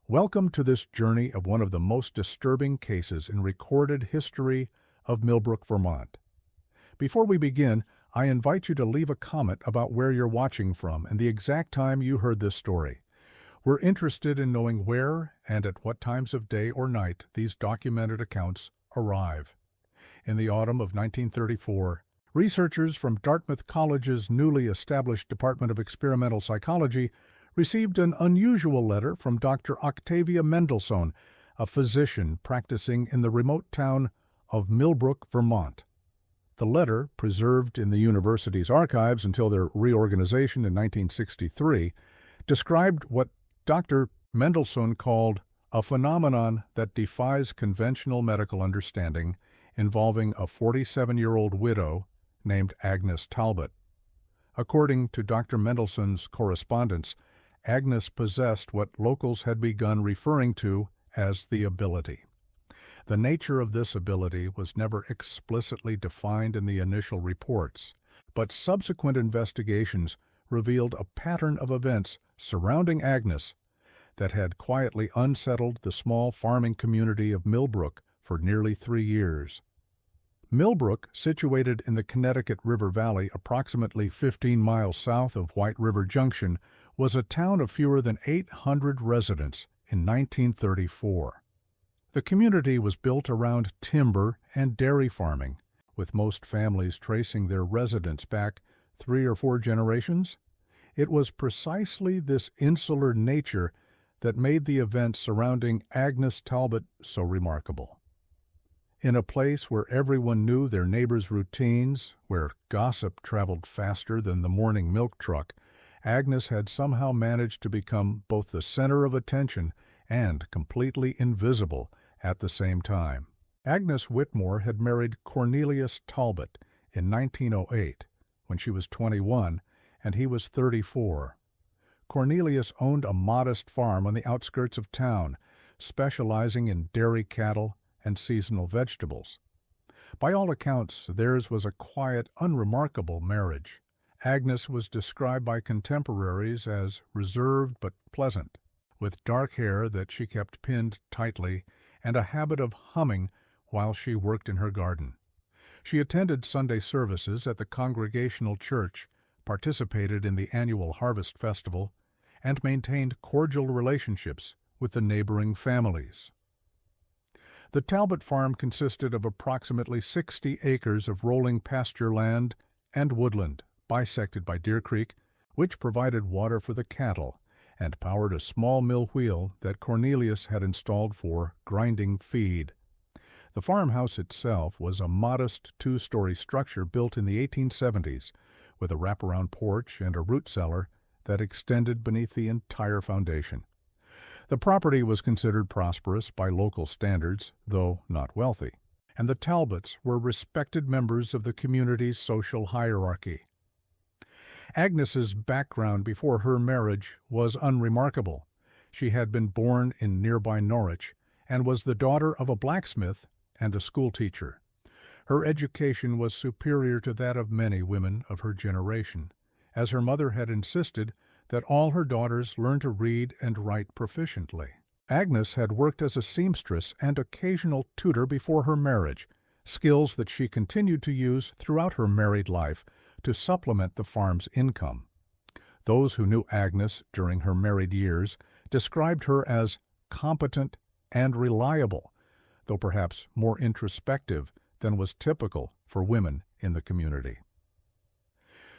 Welcome to this journey of one of the most disturbing cases in recorded history of Milbrook, Vermont. Before we begin, I invite you to leave a comment about where you're watching from and the exact time you heard this story. We're interested in knowing where and at what times of day or night these documented accounts arrive. In the autumn of 1934, researchers from Dartmouth College's newly established Department of Experimental Psychology received an unusual letter from Dr. Octavia Mendelsohn, a physician practicing in the remote town of Milbrook, Vermont. The letter, preserved in the university's archives until their reorganization in 1963, described what Dr. Mendelsohn called a phenomenon that defies conventional medical understanding involving a 47-year-old widow named Agnes Talbot. According to Dr. Mendelsohn's correspondence, Agnes possessed what locals had begun referring to as the ability. The nature of this ability was never explicitly defined in the initial reports, but subsequent investigations revealed a pattern of events surrounding Agnes that had quietly unsettled the small farming community of Milbrook for nearly 3 years. Milbrook, situated in the Connecticut River Valley approximately 15 miles south of White River Junction, was a town of fewer than 800 residents in 1934. The community was built around timber and dairy farming, with most families tracing their residence back 3 or 4 generations. It was precisely this insular nature that made the events surrounding Agnes Talbot so remarkable. In a place where everyone knew their neighbors' routines, where gossip traveled faster than the morning milk truck, Agnes had somehow managed to become both the center of attention and completely invisible at the same time. Agnes Whitmore had married Cornelius Talbot in 1908, when she was 21 and he was 34. Cornelius owned a modest farm on the outskirts of town, specializing in dairy cattle and seasonal vegetables. By all accounts, theirs was a quiet, unremarkable marriage. Agnes was described by contemporaries as reserved but pleasant, with dark hair that she kept pinned tightly and a habit of humming while she worked in her garden. She attended Sunday services at the Congregational Church, participated in the annual Harvest Festival, and maintained cordial relationships with the neighboring families. The Talbot farm consisted of approximately 60 acres of rolling pasture land and woodland, bisected by Deer Creek, which provided water for the cattle and powered a small mill wheel that Cornelius had installed for grinding feed. The farmhouse itself was a modest 2-story structure built in the 1870s, with a wraparound porch and a root cellar that extended beneath the entire foundation. The property was considered prosperous by local standards, though not wealthy, and the Talbots were respected members of the community's social hierarchy. Agnes's background before her marriage was unremarkable. She had been born in nearby Norwich and was the daughter of a blacksmith and a schoolteacher. Her education was superior to that of many women of her generation, as her mother had insisted that all her daughters learn to read and write proficiently. Agnes had worked as a seamstress and occasional tutor before her marriage, skills that she continued to use throughout her married life to supplement the farm's income. Those who knew Agnes during her married years described her as competent and reliable, though perhaps more introspective than was typical for women in the community.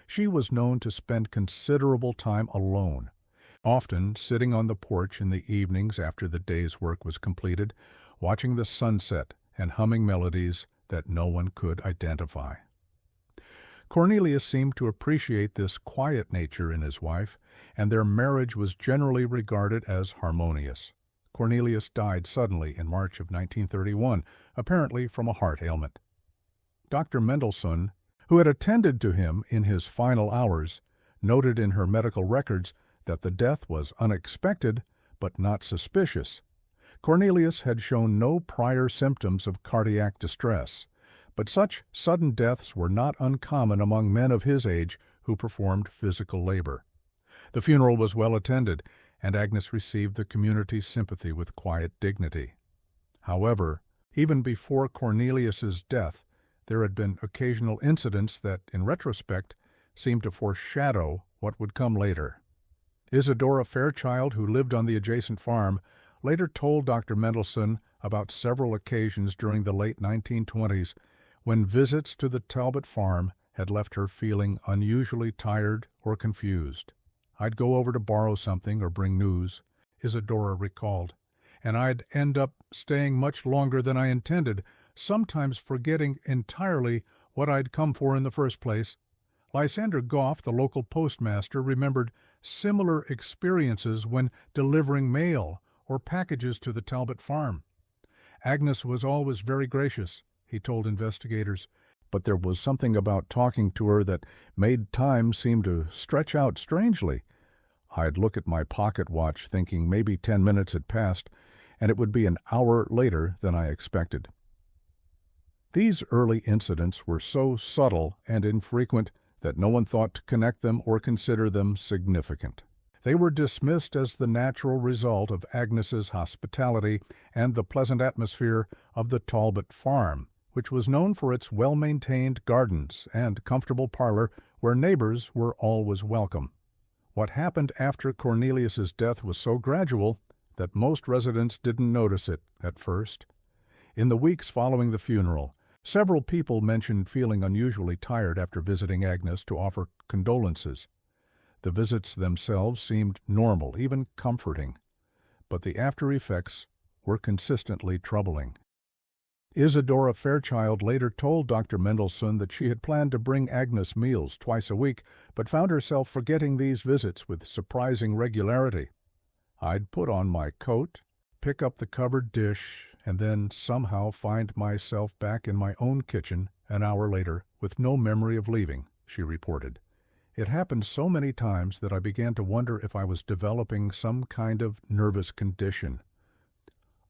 She was known to spend considerable time alone, often sitting on the porch in the evenings after the day's work was completed, watching the sunset and humming melodies that no one could identify. Cornelius seemed to appreciate this quiet nature in his wife, and their marriage was generally regarded as harmonious. Cornelius died suddenly in March of 1931, apparently from a heart ailment. Dr. Mendelsohn, who had attended to him in his final hours, noted in her medical records that the death was unexpected but not suspicious. Cornelius had shown no prior symptoms of cardiac distress, but such sudden deaths were not uncommon among men of his age who performed physical labor. The funeral was well attended, and Agnes received the community's sympathy with quiet dignity. However, even before Cornelius's death, there had been occasional incidents that, in retrospect, seemed to foreshadow what would come later. Isadora Fairchild, who lived on the adjacent farm, later told Dr. Mendelsohn about several occasions during the late 1920s when visits to the Talbot farm had left her feeling unusually tired or confused. "I'd go over to borrow something or bring news," Isadora recalled, "and I'd end up staying much longer than I intended, sometimes forgetting entirely what I'd come for in the first place." Lysander Goff, the local postmaster, remembered similar experiences when delivering mail or packages to the Talbot farm. "Agnes was always very gracious," he told investigators, "but there was something about talking to her that made time seem to stretch out strangely. I'd look at my pocket watch thinking maybe 10 minutes had passed, and it would be an hour later than I expected." These early incidents were so subtle and infrequent that no one thought to connect them or consider them significant. They were dismissed as the natural result of Agnes's hospitality and the pleasant atmosphere of the Talbot farm, which was known for its well-maintained gardens and comfortable parlor where neighbors were always welcome. What happened after Cornelius's death was so gradual that most residents didn't notice it at first. In the weeks following the funeral, several people mentioned feeling unusually tired after visiting Agnes to offer condolences. The visits themselves seemed normal, even comforting, but the after-effects were consistently troubling. Isadora Fairchild later told Dr. Mendelsohn that she had planned to bring Agnes meals twice a week, but found herself forgetting these visits with surprising regularity. "I'd put on my coat, pick up the covered dish, and then somehow find myself back in my own kitchen an hour later with no memory of leaving," she reported. "It happened so many times that I began to wonder if I was developing some kind of nervous condition."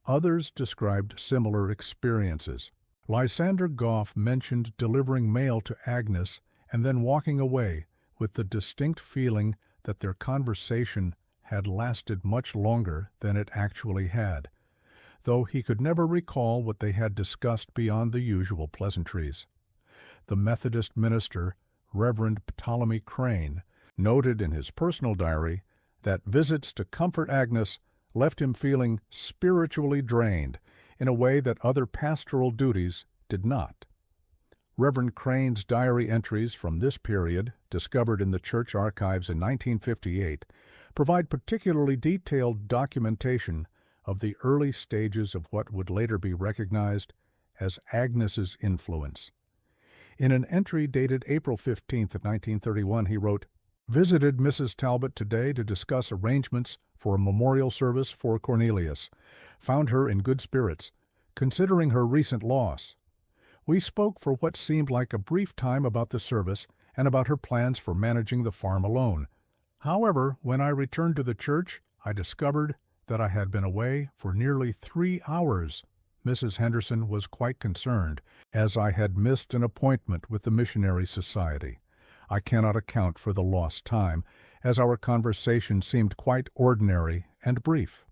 Others described similar experiences. Lysander Goff mentioned delivering mail to Agnes and then walking away with the distinct feeling that their conversation had lasted much longer than it actually had, though he could never recall what they had discussed beyond the usual pleasantries. The Methodist minister, Reverend Ptolemy Crane, noted in his personal diary that visits to comfort Agnes left him feeling spiritually drained in a way that other pastoral duties did not. Reverend Crane's diary entries from this period, discovered in the church archives in 1958, provide particularly detailed documentation of the early stages of what would later be recognized as Agnes's influence. In an entry dated April 15, 1931, he wrote, "Visited Mrs. Talbot today to discuss arrangements for a memorial service for Cornelius. Found her in good spirits, considering her recent loss. We spoke for what seemed like a brief time about the service and about her plans for managing the farm alone. However, when I returned to the church, I discovered that I had been away for nearly 3 hours. Mrs. Henderson was quite concerned, as I had missed an appointment with the Missionary Society. I cannot account for the lost time, as our conversation seemed quite ordinary and brief."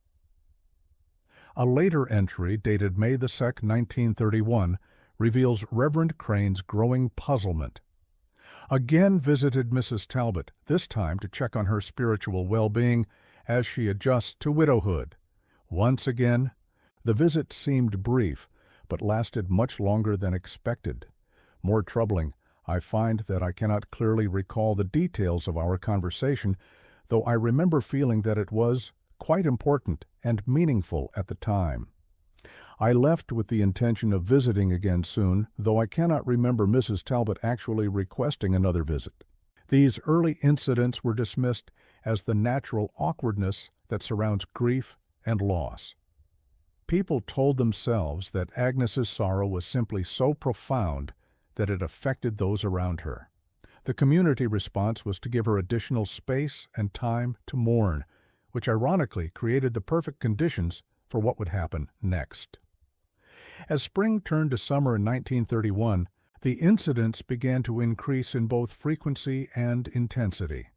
A later entry, dated May 2, 1931, reveals Reverend Crane's growing puzzlement. "Again visited Mrs. Talbot, this time to check on her spiritual well-being as she adjusts to widowhood. Once again, the visit seemed brief, but lasted much longer than expected. More troubling, I find that I cannot clearly recall the details of our conversation, though I remember feeling that it was quite important and meaningful at the time. I left with the intention of visiting again soon, though I cannot remember Mrs. Talbot actually requesting another visit." These early incidents were dismissed as the natural awkwardness that surrounds grief and loss. People told themselves that Agnes's sorrow was simply so profound that it affected those around her. The community response was to give her additional space and time to mourn, which ironically created the perfect conditions for what would happen next. As spring turned to summer in 1931, the incidents began to increase in both frequency and intensity.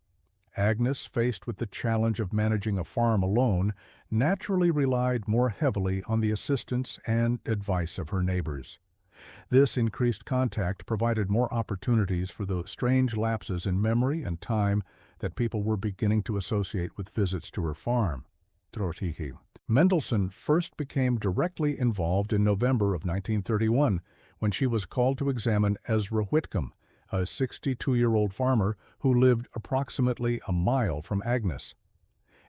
Agnes, faced with the challenge of managing a farm alone, naturally relied more heavily on the assistance and advice of her neighbors. This increased contact provided more opportunities for the strange lapses in memory and time that people were beginning to associate with visits to her farm. Mendelssohn first became directly involved in November of 1931 when she was called to examine Ezra Whitcomb, a 62-year-old farmer who lived approximately a mile from Agnes.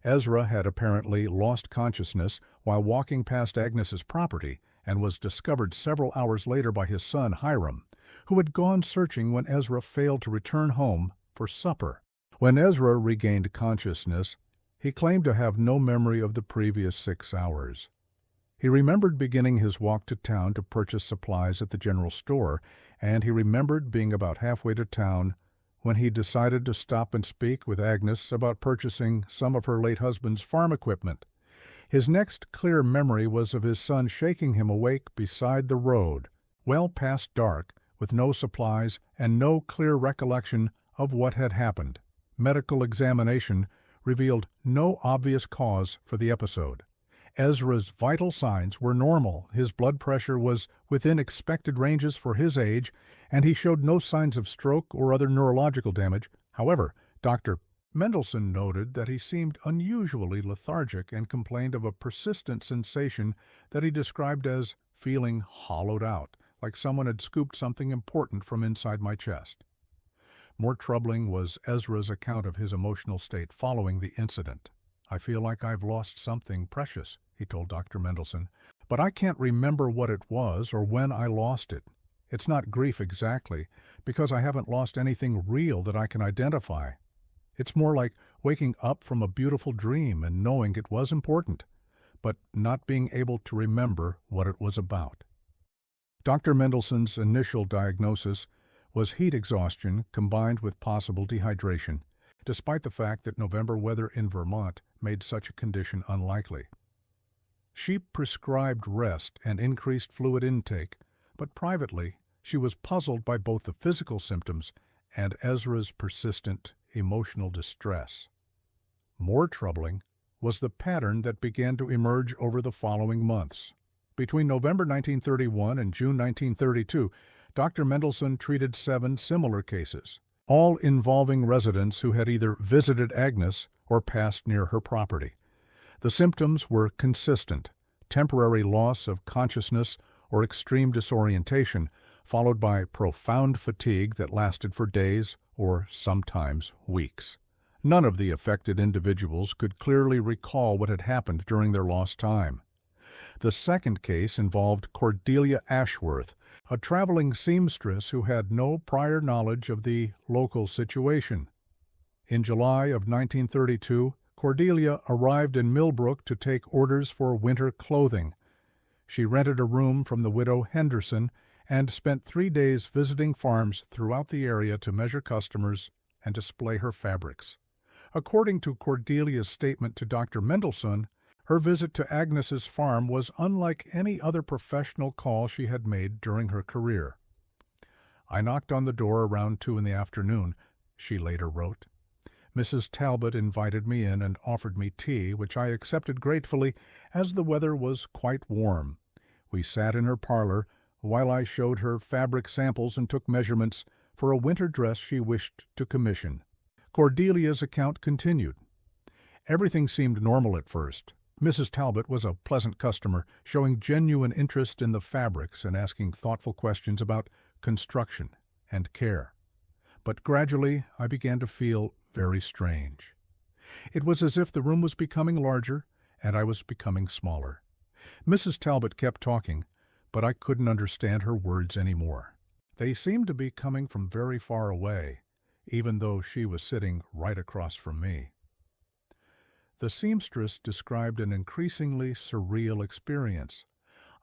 Ezra had apparently lost consciousness while walking past Agnes's property and was discovered several hours later by his son Hiram, who had gone searching when Ezra failed to return home for supper. When Ezra regained consciousness, he claimed to have no memory of the previous 6 hours. He remembered beginning his walk to town to purchase supplies at the general store, and he remembered being about halfway to town when he decided to stop and speak with Agnes about purchasing some of her late husband's farm equipment. His next clear memory was of his son shaking him awake beside the road, well past dark, with no supplies and no clear recollection of what had happened. Medical examination revealed no obvious cause for the episode. Ezra's vital signs were normal, his blood pressure was within expected ranges for his age, and he showed no signs of stroke or other neurological damage. However, Dr. Mendelssohn noted that he seemed unusually lethargic and complained of a persistent sensation that he described as feeling hollowed out, like someone had scooped something important from inside my chest. More troubling was Ezra's account of his emotional state following the incident. "I feel like I've lost something precious," he told Dr. Mendelssohn, "but I can't remember what it was or when I lost it. It's not grief exactly, because I haven't lost anything real that I can identify. It's more like waking up from a beautiful dream and knowing it was important, but not being able to remember what it was about." Dr. Mendelssohn's initial diagnosis was heat exhaustion combined with possible dehydration, despite the fact that November weather in Vermont made such a condition unlikely. She prescribed rest and increased fluid intake, but privately she was puzzled by both the physical symptoms and Ezra's persistent emotional distress. More troubling was the pattern that began to emerge over the following months. Between November 1931 and June 1932, Dr. Mendelssohn treated 7 similar cases, all involving residents who had either visited Agnes or passed near her property. The symptoms were consistent: temporary loss of consciousness or extreme disorientation, followed by profound fatigue that lasted for days or sometimes weeks. None of the affected individuals could clearly recall what had happened during their lost time. The second case involved Cordelia Ashworth, a traveling seamstress who had no prior knowledge of the local situation. In July of 1932, Cordelia arrived in Milbrook to take orders for winter clothing. She rented a room from the widow Henderson and spent 3 days visiting farms throughout the area to measure customers and display her fabrics. According to Cordelia's statement to Dr. Mendelssohn, her visit to Agnes's farm was unlike any other professional call she had made during her career. "I knocked on the door around 2 in the afternoon," she later wrote. "Mrs. Talbot invited me in and offered me tea, which I accepted gratefully as the weather was quite warm. We sat in her parlor while I showed her fabric samples and took measurements for a winter dress she wished to commission." Cordelia's account continued. "Everything seemed normal at first. Mrs. Talbot was a pleasant customer, showing genuine interest in the fabrics and asking thoughtful questions about construction and care. But gradually I began to feel very strange. It was as if the room was becoming larger and I was becoming smaller. Mrs. Talbot kept talking, but I couldn't understand her words anymore. They seemed to be coming from very far away, even though she was sitting right across from me." The seamstress described an increasingly surreal experience.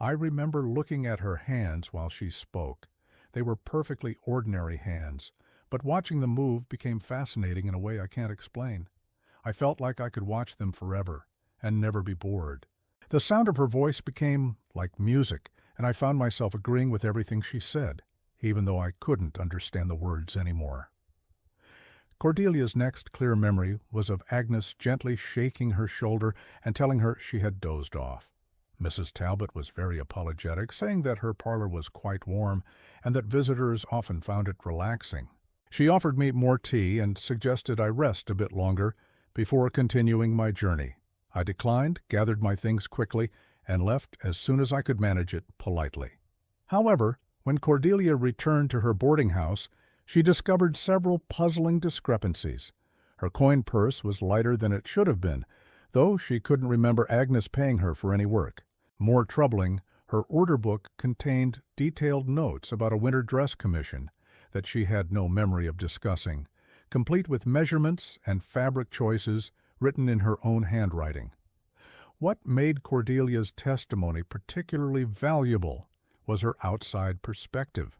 "I remember looking at her hands while she spoke. They were perfectly ordinary hands, but watching them move became fascinating in a way I can't explain. I felt like I could watch them forever and never be bored. The sound of her voice became like music, and I found myself agreeing with everything she said, even though I couldn't understand the words anymore." Cordelia's next clear memory was of Agnes gently shaking her shoulder and telling her she had dozed off. Mrs. Talbot was very apologetic, saying that her parlor was quite warm and that visitors often found it relaxing. She offered me more tea and suggested I rest a bit longer before continuing my journey. I declined, gathered my things quickly, and left as soon as I could manage it politely. However, when Cordelia returned to her boarding house, she discovered several puzzling discrepancies. Her coin purse was lighter than it should have been, though she couldn't remember Agnes paying her for any work. More troubling, her order book contained detailed notes about a winter dress commission that she had no memory of discussing, complete with measurements and fabric choices written in her own handwriting. What made Cordelia's testimony particularly valuable was her outside perspective.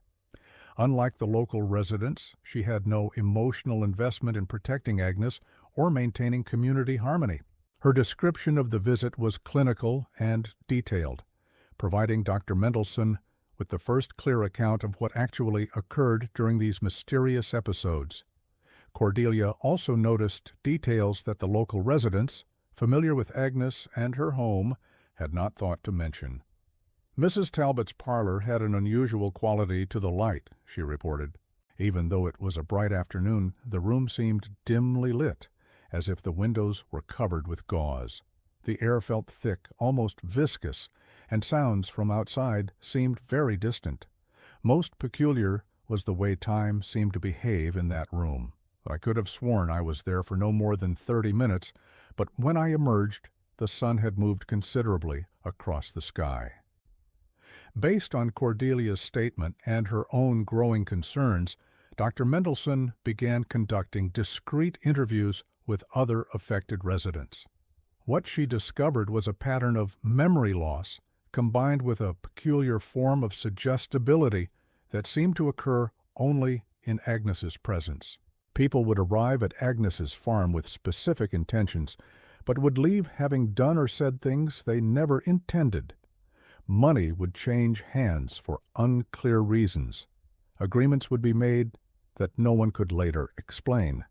Unlike the local residents, she had no emotional investment in protecting Agnes or maintaining community harmony. Her description of the visit was clinical and detailed, providing Dr. Mendelsohn with the first clear account of what actually occurred during these mysterious episodes. Cordelia also noticed details that the local residents, familiar with Agnes and her home, had not thought to mention. Mrs. Talbot's parlor had an unusual quality to the light, she reported. Even though it was a bright afternoon, the room seemed dimly lit, as if the windows were covered with gauze. The air felt thick, almost viscous, and sounds from outside seemed very distant. Most peculiar was the way time seemed to behave in that room. I could have sworn I was there for no more than 30 minutes, but when I emerged, the sun had moved considerably across the sky. Based on Cordelia's statement and her own growing concerns, Dr. Mendelsohn began conducting discreet interviews with other affected residents. What she discovered was a pattern of memory loss combined with a peculiar form of suggestibility that seemed to occur only in Agnes's presence. People would arrive at Agnes's farm with specific intentions, but would leave having done or said things they never intended. Money would change hands for unclear reasons. Agreements would be made that no one could later explain.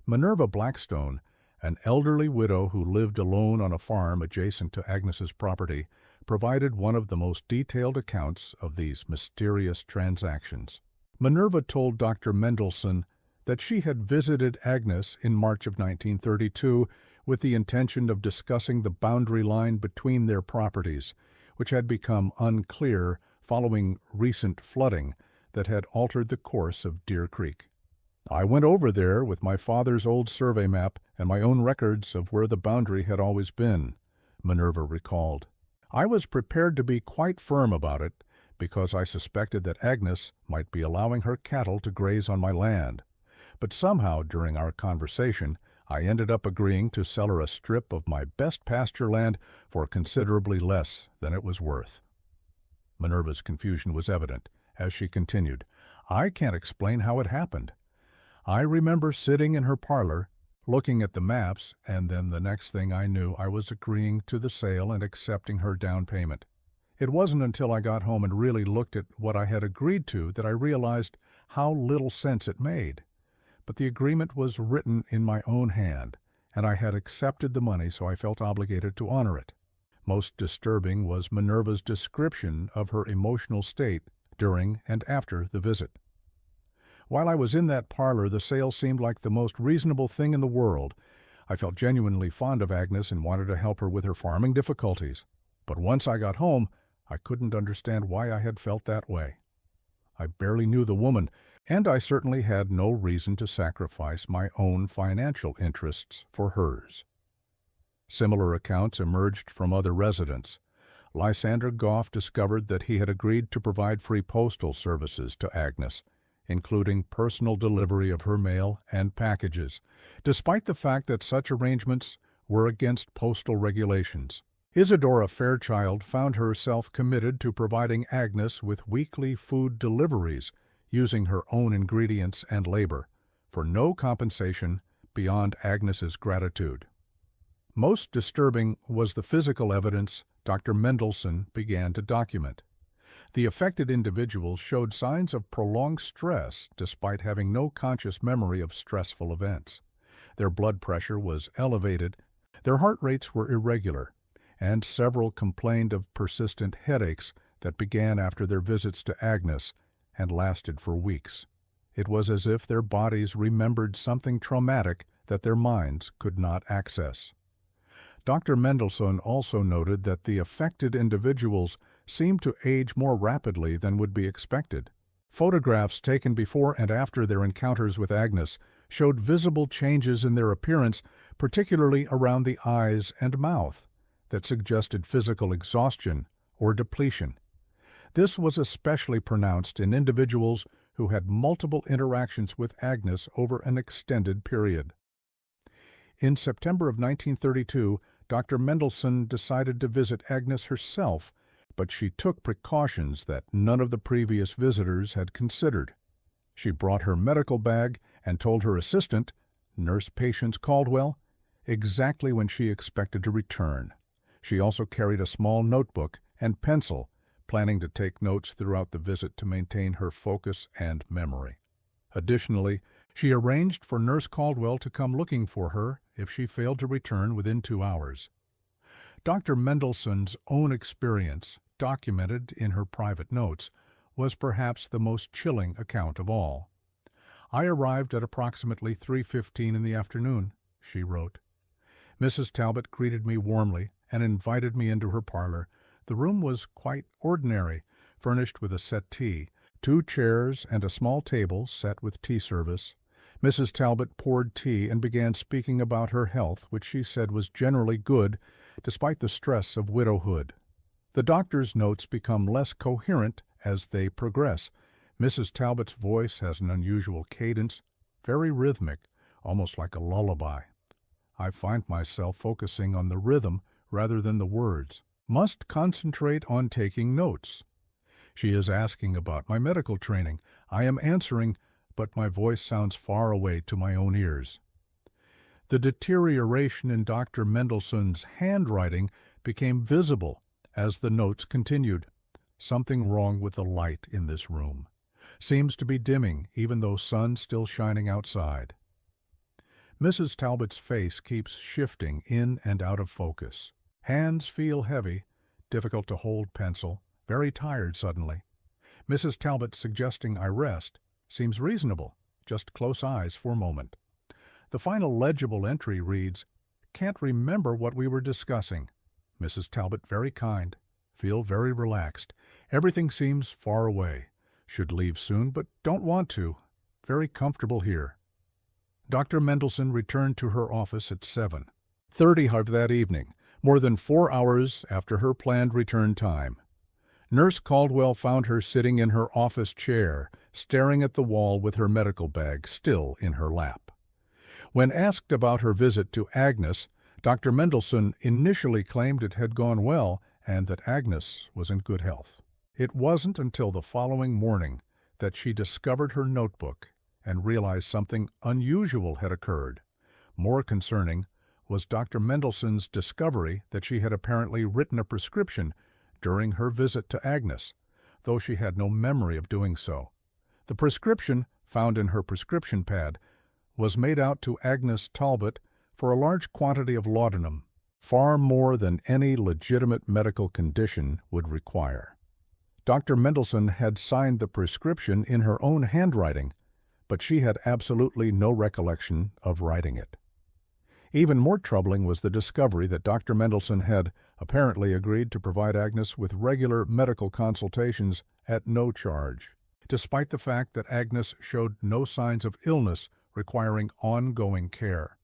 Minerva Blackstone, an elderly widow who lived alone on a farm adjacent to Agnes's property, provided one of the most detailed accounts of these mysterious transactions. Minerva told Dr. Mendelsohn that she had visited Agnes in March of 1932 with the intention of discussing the boundary line between their properties, which had become unclear following recent flooding that had altered the course of Deer Creek. I went over there with my father's old survey map and my own records of where the boundary had always been, Minerva recalled. I was prepared to be quite firm about it because I suspected that Agnes might be allowing her cattle to graze on my land. But somehow during our conversation, I ended up agreeing to sell her a strip of my best pasture land for considerably less than it was worth. Minerva's confusion was evident as she continued, I can't explain how it happened. I remember sitting in her parlor, looking at the maps, and then the next thing I knew I was agreeing to the sale and accepting her down payment. It wasn't until I got home and really looked at what I had agreed to that I realized how little sense it made. But the agreement was written in my own hand, and I had accepted the money, so I felt obligated to honor it. Most disturbing was Minerva's description of her emotional state during and after the visit. While I was in that parlor, the sale seemed like the most reasonable thing in the world. I felt genuinely fond of Agnes and wanted to help her with her farming difficulties. But once I got home, I couldn't understand why I had felt that way. I barely knew the woman, and I certainly had no reason to sacrifice my own financial interests for hers. Similar accounts emerged from other residents. Lysander Goff discovered that he had agreed to provide free postal services to Agnes, including personal delivery of her mail and packages, despite the fact that such arrangements were against postal regulations. Isadora Fairchild found herself committed to providing Agnes with weekly food deliveries using her own ingredients and labor, for no compensation beyond Agnes's gratitude. Most disturbing was the physical evidence Dr. Mendelsohn began to document. The affected individuals showed signs of prolonged stress despite having no conscious memory of stressful events. Their blood pressure was elevated, their heart rates were irregular, and several complained of persistent headaches that began after their visits to Agnes and lasted for weeks. It was as if their bodies remembered something traumatic that their minds could not access. Dr. Mendelsohn also noted that the affected individuals seemed to age more rapidly than would be expected. Photographs taken before and after their encounters with Agnes showed visible changes in their appearance, particularly around the eyes and mouth, that suggested physical exhaustion or depletion. This was especially pronounced in individuals who had multiple interactions with Agnes over an extended period. In September of 1932, Dr. Mendelsohn decided to visit Agnes herself, but she took precautions that none of the previous visitors had considered. She brought her medical bag and told her assistant, Nurse Patience Caldwell, exactly when she expected to return. She also carried a small notebook and pencil, planning to take notes throughout the visit to maintain her focus and memory. Additionally, she arranged for Nurse Caldwell to come looking for her if she failed to return within 2 hours. Dr. Mendelsohn's own experience, documented in her private notes, was perhaps the most chilling account of all. "I arrived at approximately 3:15 in the afternoon," she wrote. "Mrs. Talbot greeted me warmly and invited me into her parlor. The room was quite ordinary, furnished with a settee, 2 chairs, and a small table set with tea service. Mrs. Talbot poured tea and began speaking about her health, which she said was generally good, despite the stress of widowhood. The doctor's notes become less coherent as they progress. Mrs. Talbot's voice has an unusual cadence, very rhythmic, almost like a lullaby. I find myself focusing on the rhythm rather than the words. Must concentrate on taking notes. She is asking about my medical training. I am answering, but my voice sounds far away to my own ears." The deterioration in Dr. Mendelsohn's handwriting became visible as the notes continued. "Something wrong with the light in this room. Seems to be dimming, even though sun still shining outside." Mrs. Talbot's face keeps shifting in and out of focus. Hands feel heavy, difficult to hold pencil, very tired suddenly. Mrs. Talbot suggesting I rest seems reasonable, just close eyes for a moment. The final legible entry reads, "Can't remember what we were discussing. Mrs. Talbot very kind. Feel very relaxed. Everything seems far away. Should leave soon, but don't want to. Very comfortable here." Dr. Mendelsohn returned to her office at 7:30 of that evening, more than 4 hours after her planned return time. Nurse Caldwell found her sitting in her office chair, staring at the wall with her medical bag still in her lap. When asked about her visit to Agnes, Dr. Mendelsohn initially claimed it had gone well and that Agnes was in good health. It wasn't until the following morning that she discovered her notebook and realized something unusual had occurred. More concerning was Dr. Mendelsohn's discovery that she had apparently written a prescription during her visit to Agnes, though she had no memory of doing so. The prescription, found in her prescription pad, was made out to Agnes Talbot for a large quantity of laudanum, far more than any legitimate medical condition would require. Dr. Mendelsohn had signed the prescription in her own handwriting, but she had absolutely no recollection of writing it. Even more troubling was the discovery that Dr. Mendelsohn had apparently agreed to provide Agnes with regular medical consultations at no charge, despite the fact that Agnes showed no signs of illness requiring ongoing care.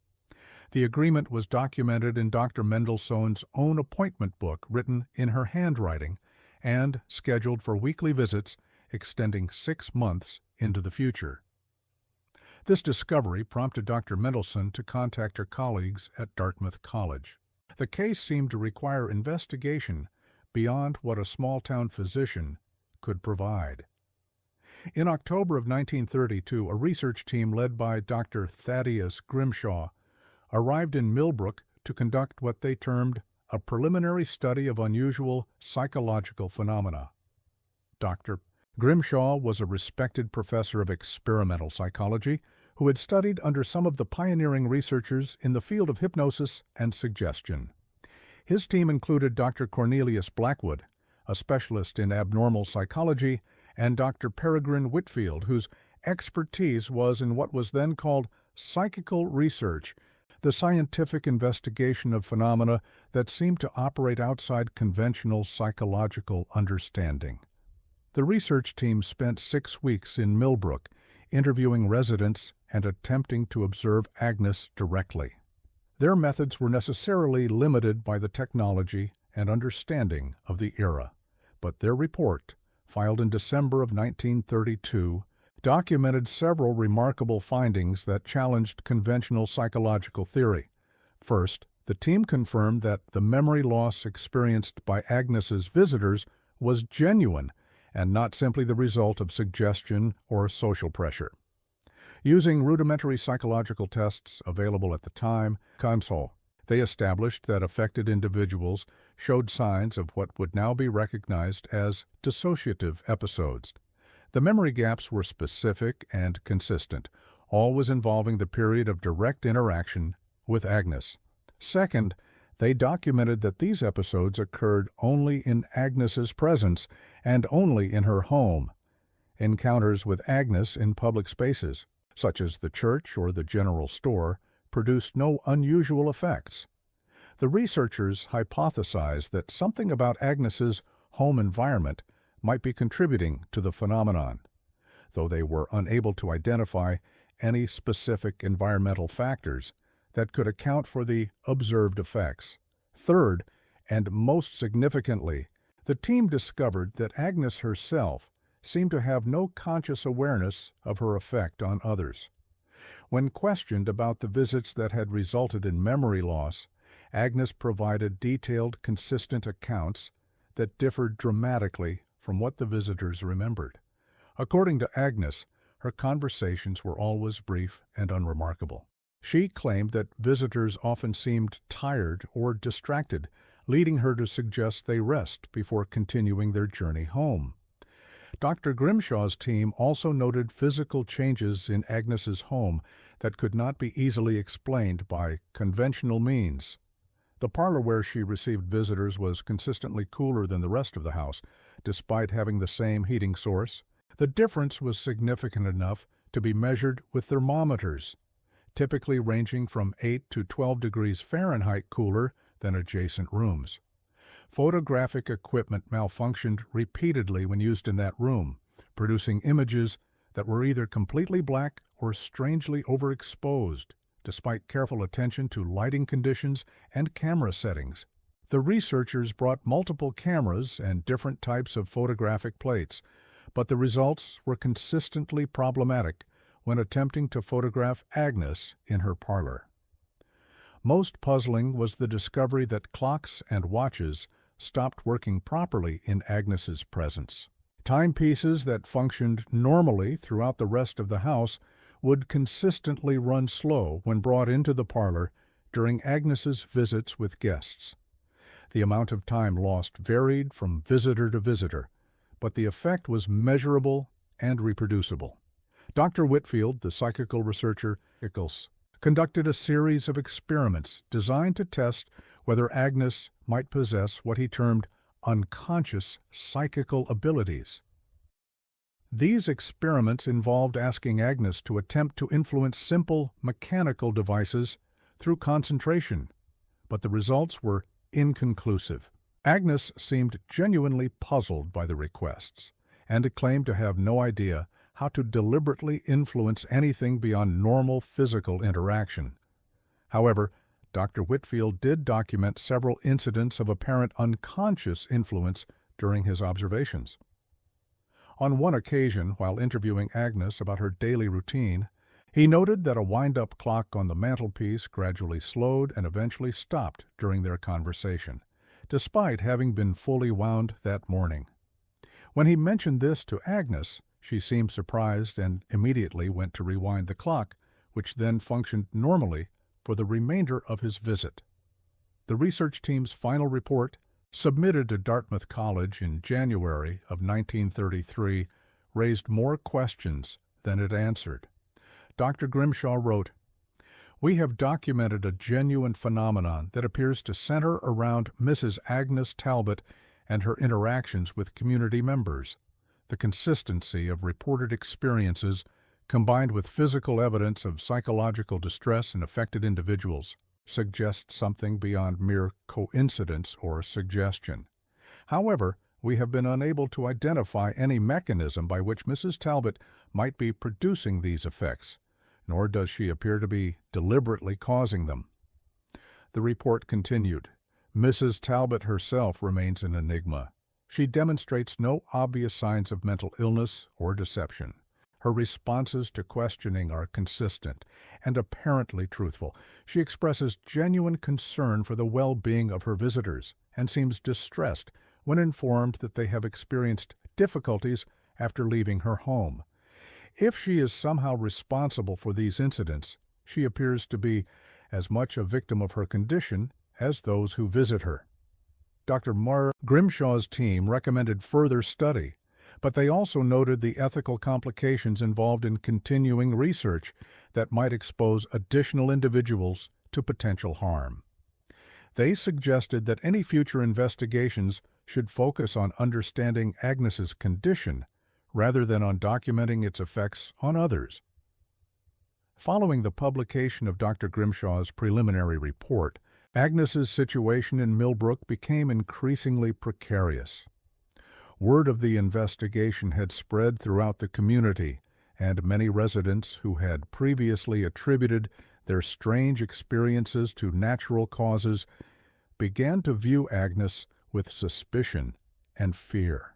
The agreement was documented in Dr. Mendelsohn's own appointment book written in her handwriting and scheduled for weekly visits extending 6 months into the future. This discovery prompted Dr. Mendelsohn to contact her colleagues at Dartmouth College. The case seemed to require investigation beyond what a small-town physician could provide. In October of 1932, a research team led by Dr. Thaddeus Grimshaw arrived in Milbrook to conduct what they termed a preliminary study of unusual psychological phenomena. Dr. Grimshaw was a respected professor of experimental psychology who had studied under some of the pioneering researchers in the field of hypnosis and suggestion. His team included Dr. Cornelius Blackwood, a specialist in abnormal psychology, and Dr. Peregrine Whitfield, whose expertise was in what was then called psychical research, the scientific investigation of phenomena that seemed to operate outside conventional psychological understanding. The research team spent 6 weeks in Milbrook, interviewing residents and attempting to observe Agnes directly. Their methods were necessarily limited by the technology and understanding of the era, but their report, filed in December of 1932, documented several remarkable findings that challenged conventional psychological theory. First, the team confirmed that the memory loss experienced by Agnes's visitors was genuine and not simply the result of suggestion or social pressure. Using rudimentary psychological tests available at the time, they established that affected individuals showed signs of what would now be recognized as dissociative episodes. The memory gaps were specific and consistent, always involving the period of direct interaction with Agnes. Second, they documented that these episodes occurred only in Agnes's presence and only in her home. Encounters with Agnes in public spaces, such as the church or the general store, produced no unusual effects. The researchers hypothesized that something about Agnes's home environment might be contributing to the phenomenon, though they were unable to identify any specific environmental factors that could account for the observed effects. Third, and most significantly, the team discovered that Agnes herself seemed to have no conscious awareness of her effect on others. When questioned about the visits that had resulted in memory loss, Agnes provided detailed, consistent accounts that differed dramatically from what the visitors remembered. According to Agnes, her conversations were always brief and unremarkable. She claimed that visitors often seemed tired or distracted, leading her to suggest they rest before continuing their journey home. Dr. Grimshaw's team also noted physical changes in Agnes's home that could not be easily explained by conventional means. The parlor where she received visitors was consistently cooler than the rest of the house, despite having the same heating source. The difference was significant enough to be measured with thermometers, typically ranging from 8 to 12 degrees Fahrenheit cooler than adjacent rooms. Photographic equipment malfunctioned repeatedly when used in that room, producing images that were either completely black or strangely overexposed, despite careful attention to lighting conditions and camera settings. The researchers brought multiple cameras and different types of photographic plates, but the results were consistently problematic when attempting to photograph Agnes in her parlor. Most puzzling was the discovery that clocks and watches stopped working properly in Agnes's presence. Timepieces that functioned normally throughout the rest of the house would consistently run slow when brought into the parlor during Agnes's visits with guests. The amount of time lost varied from visitor to visitor, but the effect was measurable and reproducible. Dr. Whitfield, the psychical researcher, conducted a series of experiments designed to test whether Agnes might possess what he termed unconscious psychical abilities. These experiments involved asking Agnes to attempt to influence simple mechanical devices through concentration, but the results were inconclusive. Agnes seemed genuinely puzzled by the requests and claimed to have no idea how to deliberately influence anything beyond normal physical interaction. However, Dr. Whitfield did document several incidents of apparent unconscious influence during his observations. On one occasion, while interviewing Agnes about her daily routine, he noted that a wind-up clock on the mantelpiece gradually slowed and eventually stopped during their conversation, despite having been fully wound that morning. When he mentioned this to Agnes, she seemed surprised and immediately went to rewind the clock, which then functioned normally for the remainder of his visit. The research team's final report submitted to Dartmouth College in January of 1933, raised more questions than it answered. Dr. Grimshaw wrote, "We have documented a genuine phenomenon that appears to center around Mrs. Agnes Talbot and her interactions with community members. The consistency of reported experiences, combined with physical evidence of psychological distress in affected individuals, suggests something beyond mere coincidence or suggestion. However, we have been unable to identify any mechanism by which Mrs. Talbot might be producing these effects, nor does she appear to be deliberately causing them." The report continued, "Mrs. Talbot herself remains an enigma. She demonstrates no obvious signs of mental illness or deception. Her responses to questioning are consistent and apparently truthful. She expresses genuine concern for the well-being of her visitors and seems distressed when informed that they have experienced difficulties after leaving her home. If she is somehow responsible for these incidents, she appears to be as much a victim of her condition as those who visit her." Dr. Grimshaw's team recommended further study, but they also noted the ethical complications involved in continuing research that might expose additional individuals to potential harm. They suggested that any future investigations should focus on understanding Agnes's condition rather than on documenting its effects on others. Following the publication of Dr. Grimshaw's preliminary report, Agnes's situation in Milbrook became increasingly precarious. Word of the investigation had spread throughout the community, and many residents who had previously attributed their strange experiences to natural causes began to view Agnes with suspicion and fear.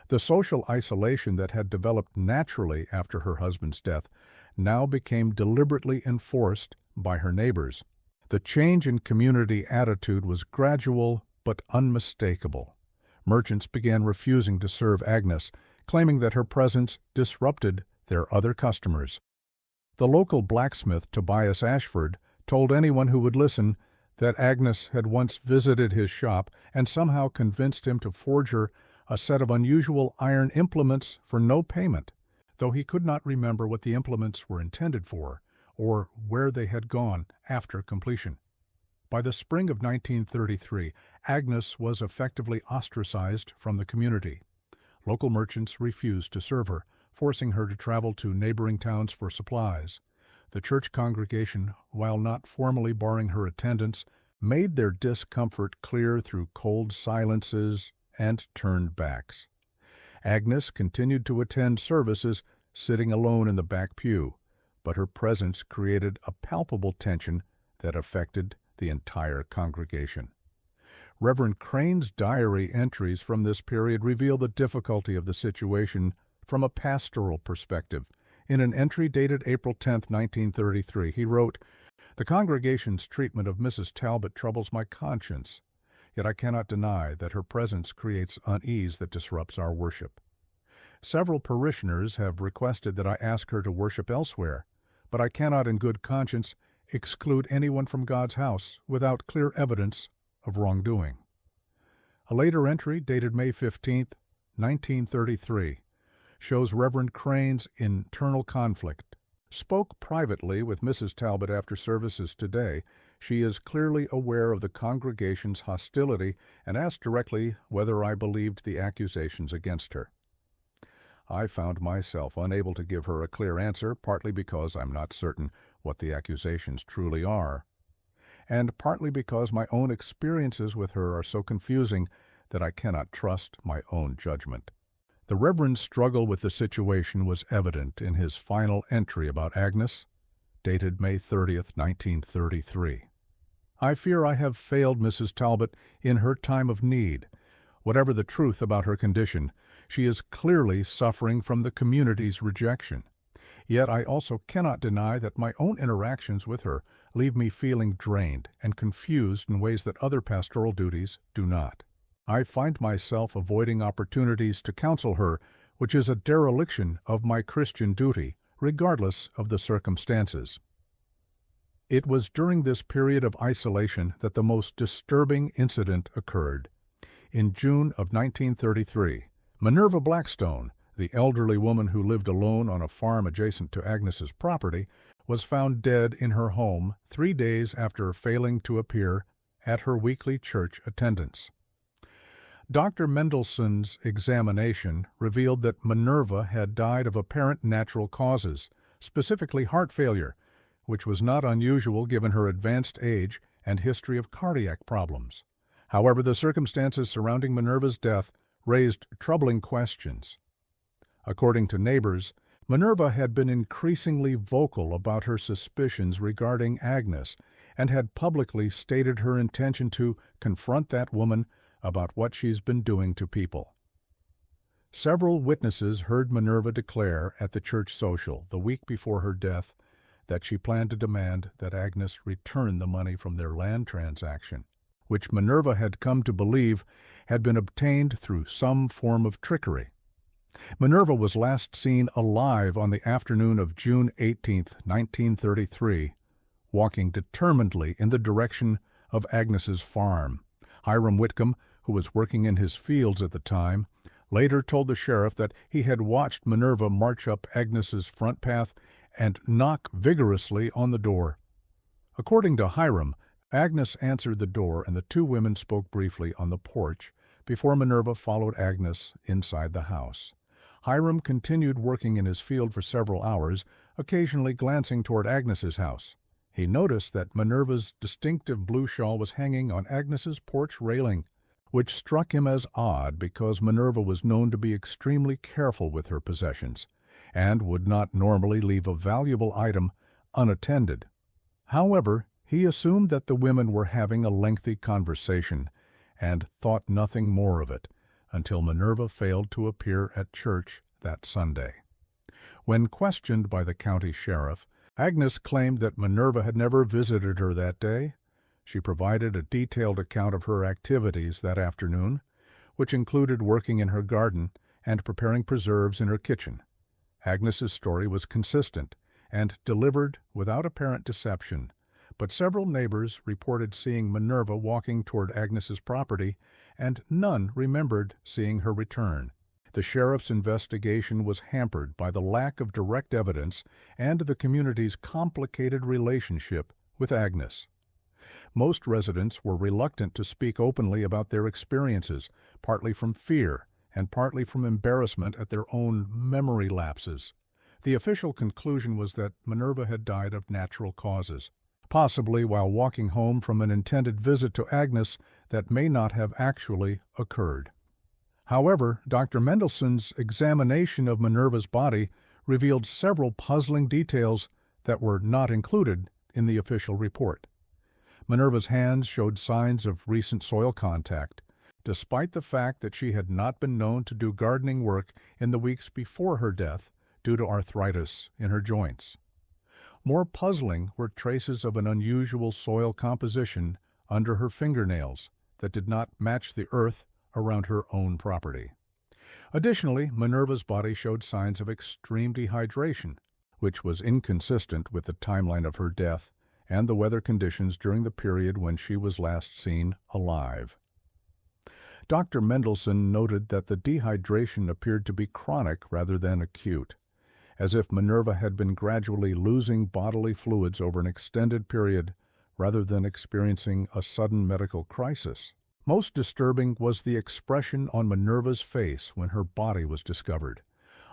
The social isolation that had developed naturally after her husband's death now became deliberately enforced by her neighbors. The change in community attitude was gradual but unmistakable. Merchants began refusing to serve Agnes, claiming that her presence disrupted their other customers. The local blacksmith, Tobias Ashford, told anyone who would listen that Agnes had once visited his shop and somehow convinced him to forge her a set of unusual iron implements for no payment, though he could not remember what the implements were intended for or where they had gone after completion. By the spring of 1933, Agnes was effectively ostracized from the community. Local merchants refused to serve her, forcing her to travel to neighboring towns for supplies. The church congregation, while not formally barring her attendance, made their discomfort clear through cold silences and turned backs. Agnes continued to attend services, sitting alone in the back pew, but her presence created a palpable tension that affected the entire congregation. Reverend Crane's diary entries from this period reveal the difficulty of the situation from a pastoral perspective. In an entry dated April 10, 1933, he wrote, "The congregation's treatment of Mrs. Talbot troubles my conscience, yet I cannot deny that her presence creates unease that disrupts our worship. Several parishioners have requested that I ask her to worship elsewhere, but I cannot in good conscience exclude anyone from God's house without clear evidence of wrongdoing." A later entry, dated May 15, 1933, shows Reverend Crane's internal conflict. Spoke privately with Mrs. Talbot after services today, she is clearly aware of the congregation's hostility and asked directly whether I believed the accusations against her. I found myself unable to give her a clear answer, partly because I'm not certain what the accusations truly are, and partly because my own experiences with her are so confusing that I cannot trust my own judgment. The Reverend's struggle with the situation was evident in his final entry about Agnes, dated May 30, 1933. "I fear I have failed Mrs. Talbot in her time of need. Whatever the truth about her condition, she is clearly suffering from the community's rejection. Yet I also cannot deny that my own interactions with her leave me feeling drained and confused in ways that other pastoral duties do not. I find myself avoiding opportunities to counsel her, which is a dereliction of my Christian duty, regardless of the circumstances." It was during this period of isolation that the most disturbing incident occurred. In June of 1933, Minerva Blackstone, the elderly woman who lived alone on a farm adjacent to Agnes's property, was found dead in her home 3 days after failing to appear at her weekly church attendance. Dr. Mendelssohn's examination revealed that Minerva had died of apparent natural causes, specifically heart failure, which was not unusual given her advanced age and history of cardiac problems. However, the circumstances surrounding Minerva's death raised troubling questions. According to neighbors, Minerva had been increasingly vocal about her suspicions regarding Agnes and had publicly stated her intention to confront that woman about what she's been doing to people. Several witnesses heard Minerva declare at the church social the week before her death that she planned to demand that Agnes return the money from their land transaction, which Minerva had come to believe had been obtained through some form of trickery. Minerva was last seen alive on the afternoon of June 18, 1933, walking determinedly in the direction of Agnes's farm. Hiram Whitcomb, who was working in his fields at the time, later told the sheriff that he had watched Minerva march up Agnes's front path and knock vigorously on the door. According to Hiram, Agnes answered the door and the two women spoke briefly on the porch before Minerva followed Agnes inside the house. Hiram continued working in his field for several hours, occasionally glancing toward Agnes's house. He noticed that Minerva's distinctive blue shawl was hanging on Agnes's porch railing, which struck him as odd because Minerva was known to be extremely careful with her possessions and would not normally leave a valuable item unattended. However, he assumed that the women were having a lengthy conversation and thought nothing more of it until Minerva failed to appear at church that Sunday. When questioned by the county sheriff, Agnes claimed that Minerva had never visited her that day. She provided a detailed account of her activities that afternoon, which included working in her garden and preparing preserves in her kitchen. Agnes's story was consistent and delivered without apparent deception, but several neighbors reported seeing Minerva walking toward Agnes's property, and none remembered seeing her return. The sheriff's investigation was hampered by the lack of direct evidence and the community's complicated relationship with Agnes. Most residents were reluctant to speak openly about their experiences, partly from fear and partly from embarrassment at their own memory lapses. The official conclusion was that Minerva had died of natural causes, possibly while walking home from an intended visit to Agnes that may not have actually occurred. However, Dr. Mendelssohn's examination of Minerva's body revealed several puzzling details that were not included in the official report. Minerva's hands showed signs of recent soil contact, despite the fact that she had not been known to do gardening work in the weeks before her death due to arthritis in her joints. More puzzling were traces of an unusual soil composition under her fingernails that did not match the earth around her own property. Additionally, Minerva's body showed signs of extreme dehydration, which was inconsistent with the timeline of her death and the weather conditions during the period when she was last seen alive. Dr. Mendelssohn noted that the dehydration appeared to be chronic rather than acute, as if Minerva had been gradually losing bodily fluids over an extended period rather than experiencing a sudden medical crisis. Most disturbing was the expression on Minerva's face when her body was discovered.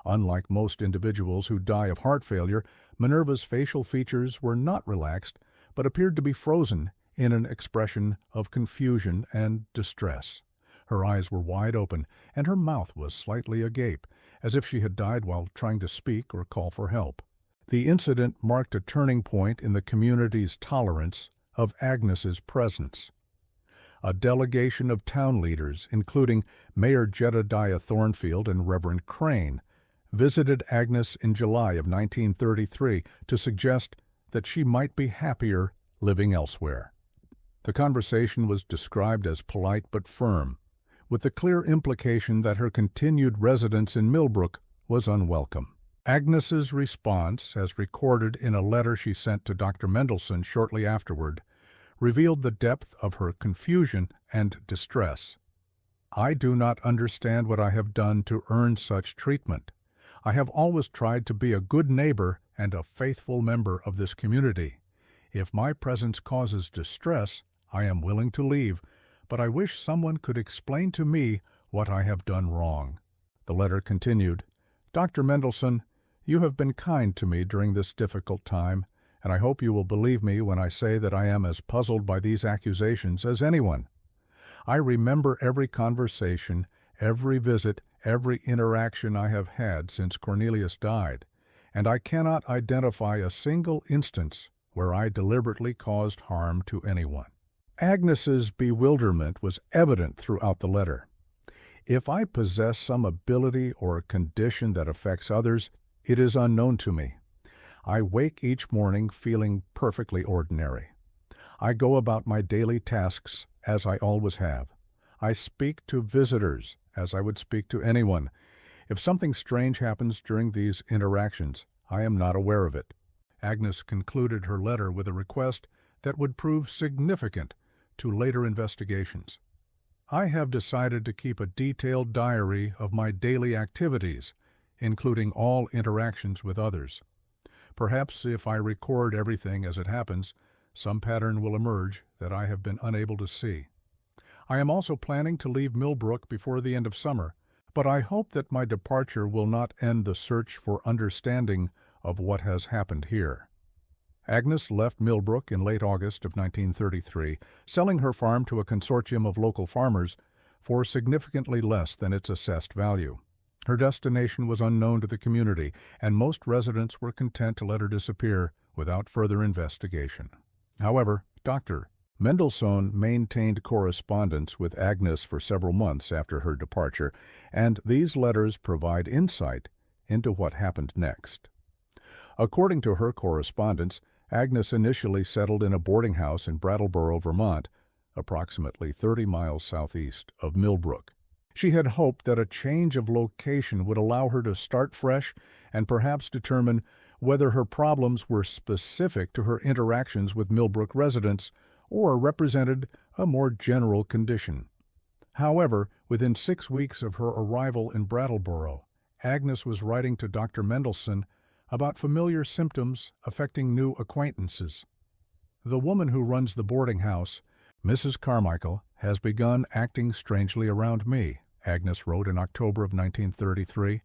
Unlike most individuals who die of heart failure, Minerva's facial features were not relaxed, but appeared to be frozen in an expression of confusion and distress. Her eyes were wide open, and her mouth was slightly agape, as if she had died while trying to speak or call for help. The incident marked a turning point in the community's tolerance of Agnes's presence. A delegation of town leaders, including Mayor Jedediah Thornfield and Reverend Crane, visited Agnes in July of 1933 to suggest that she might be happier living elsewhere. The conversation was described as polite but firm, with the clear implication that her continued residence in Milbrook was unwelcome. Agnes's response, as recorded in a letter she sent to Dr. Mendelssohn shortly afterward, revealed the depth of her confusion and distress. I do not understand what I have done to earn such treatment. I have always tried to be a good neighbor and a faithful member of this community. If my presence causes distress, I am willing to leave, but I wish someone could explain to me what I have done wrong." The letter continued, "Dr. Mendelsohn, you have been kind to me during this difficult time, and I hope you will believe me when I say that I am as puzzled by these accusations as anyone. I remember every conversation, every visit, every interaction I have had since Cornelius died, and I cannot identify a single instance where I deliberately caused harm to anyone." Agnes's bewilderment was evident throughout the letter. "If I possess some ability or condition that affects others, it is unknown to me. I wake each morning feeling perfectly ordinary. I go about my daily tasks as I always have. I speak to visitors as I would speak to anyone. If something strange happens during these interactions, I am not aware of it." Agnes concluded her letter with a request that would prove significant to later investigations. "I have decided to keep a detailed diary of my daily activities, including all interactions with others. Perhaps if I record everything as it happens, some pattern will emerge that I have been unable to see. I am also planning to leave Milbrook before the end of summer, but I hope that my departure will not end the search for understanding of what has happened here." Agnes left Milbrook in late August of 1933, selling her farm to a consortium of local farmers for significantly less than its assessed value. Her destination was unknown to the community, and most residents were content to let her disappear without further investigation. However, Dr. Mendelsohn maintained correspondence with Agnes for several months after her departure, and these letters provide insight into what happened next. According to her correspondence, Agnes initially settled in a boarding house in Brattleboro, Vermont, approximately 30 miles southeast of Milbrook. She had hoped that a change of location would allow her to start fresh and perhaps determine whether her problems were specific to her interactions with Milbrook residents or represented a more general condition. However, within 6 weeks of her arrival in Brattleboro, Agnes was writing to Dr. Mendelsohn about familiar symptoms affecting new acquaintances. "The woman who runs the boarding house, Mrs. Carmichael, has begun acting strangely around me," Agnes wrote in October of 1933.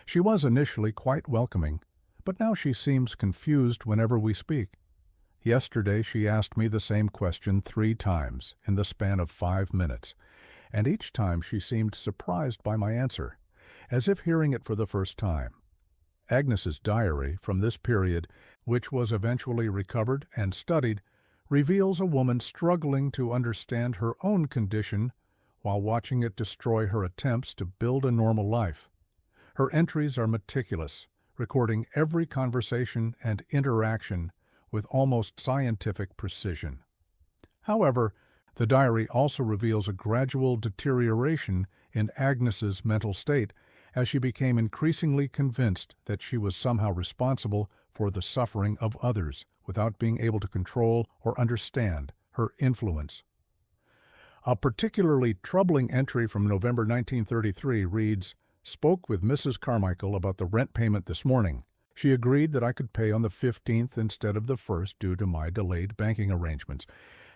"She was initially quite welcoming, but now she seems confused whenever we speak. Yesterday she asked me the same question 3 times in the span of 5 minutes, and each time she seemed surprised by my answer, as if hearing it for the first time." Agnes's diary from this period, which was eventually recovered and studied, reveals a woman struggling to understand her own condition while watching it destroy her attempts to build a normal life. Her entries are meticulous, recording every conversation and interaction with almost scientific precision. However, the diary also reveals a gradual deterioration in Agnes's mental state as she became increasingly convinced that she was somehow responsible for the suffering of others without being able to control or understand her influence. A particularly troubling entry from November 1933 reads, "Spoke with Mrs. Carmichael about the rent payment this morning. She agreed that I could pay on the 15th instead of the 1st due to my delayed banking arrangements.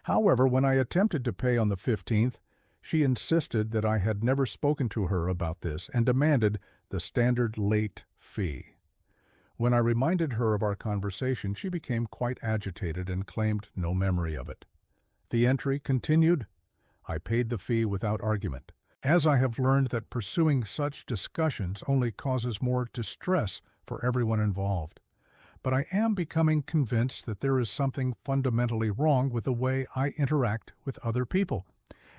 However, when I attempted to pay on the 15th, she insisted that I had never spoken to her about this and demanded the standard late fee. When I reminded her of our conversation, she became quite agitated and claimed no memory of it." The entry continued, "I paid the fee without argument, as I have learned that pursuing such discussions only causes more distress for everyone involved. But I am becoming convinced that there is something fundamentally wrong with the way I interact with other people.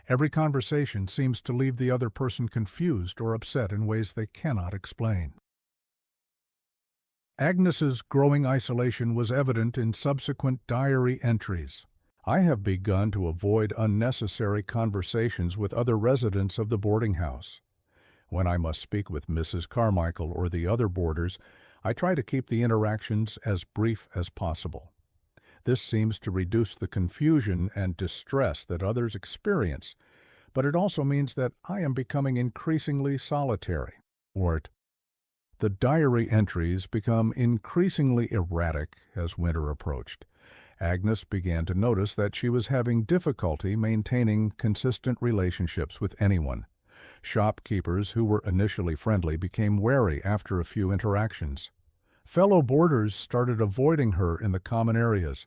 Every conversation seems to leave the other person confused or upset in ways they cannot explain." Agnes's growing isolation was evident in subsequent diary entries. "I have begun to avoid unnecessary conversations with other residents of the boarding house. When I must speak with Mrs. Carmichael or the other boarders, I try to keep the interactions as brief as possible. This seems to reduce the confusion and distress that others experience, but it also means that I am becoming increasingly solitary. Or the diary entries become increasingly erratic as winter approached. Agnes began to notice that she was having difficulty maintaining consistent relationships with anyone. Shopkeepers who were initially friendly became wary after a few interactions. Fellow boarders started avoiding her in the common areas.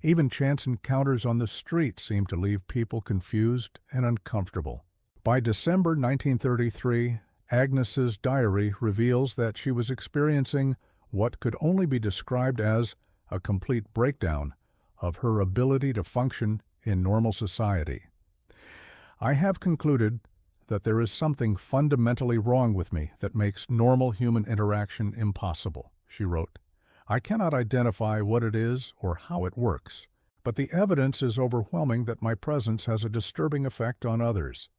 Even chance encounters on the street seemed to leave people confused and uncomfortable. By December 1933, Agnes's diary reveals that she was experiencing what could only be described as a complete breakdown of her ability to function in normal society. I have concluded that there is something fundamentally wrong with me that makes normal human interaction impossible, she wrote. I cannot identify what it is or how it works, but the evidence is overwhelming that my presence has a disturbing effect on others.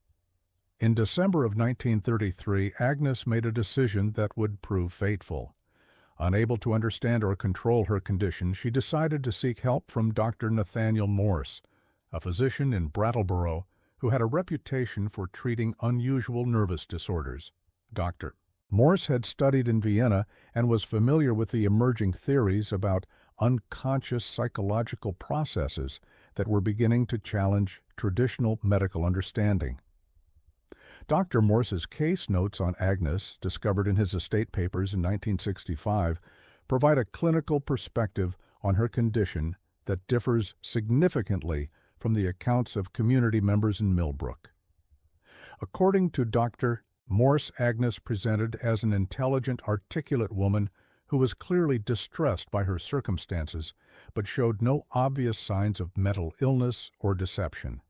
In December of 1933, Agnes made a decision that would prove fateful. Unable to understand or control her condition, she decided to seek help from Dr. Nathaniel Morse, a physician in Brattleboro who had a reputation for treating unusual nervous disorders. Dr. Morse had studied in Vienna and was familiar with the emerging theories about unconscious psychological processes that were beginning to challenge traditional medical understanding. Dr. Morse's case notes on Agnes, discovered in his estate papers in 1965, provide a clinical perspective on her condition that differs significantly from the accounts of community members in Milbrook. According to Dr. Morse, Agnes presented as an intelligent, articulate woman who was clearly distressed by her circumstances, but showed no obvious signs of mental illness or deception.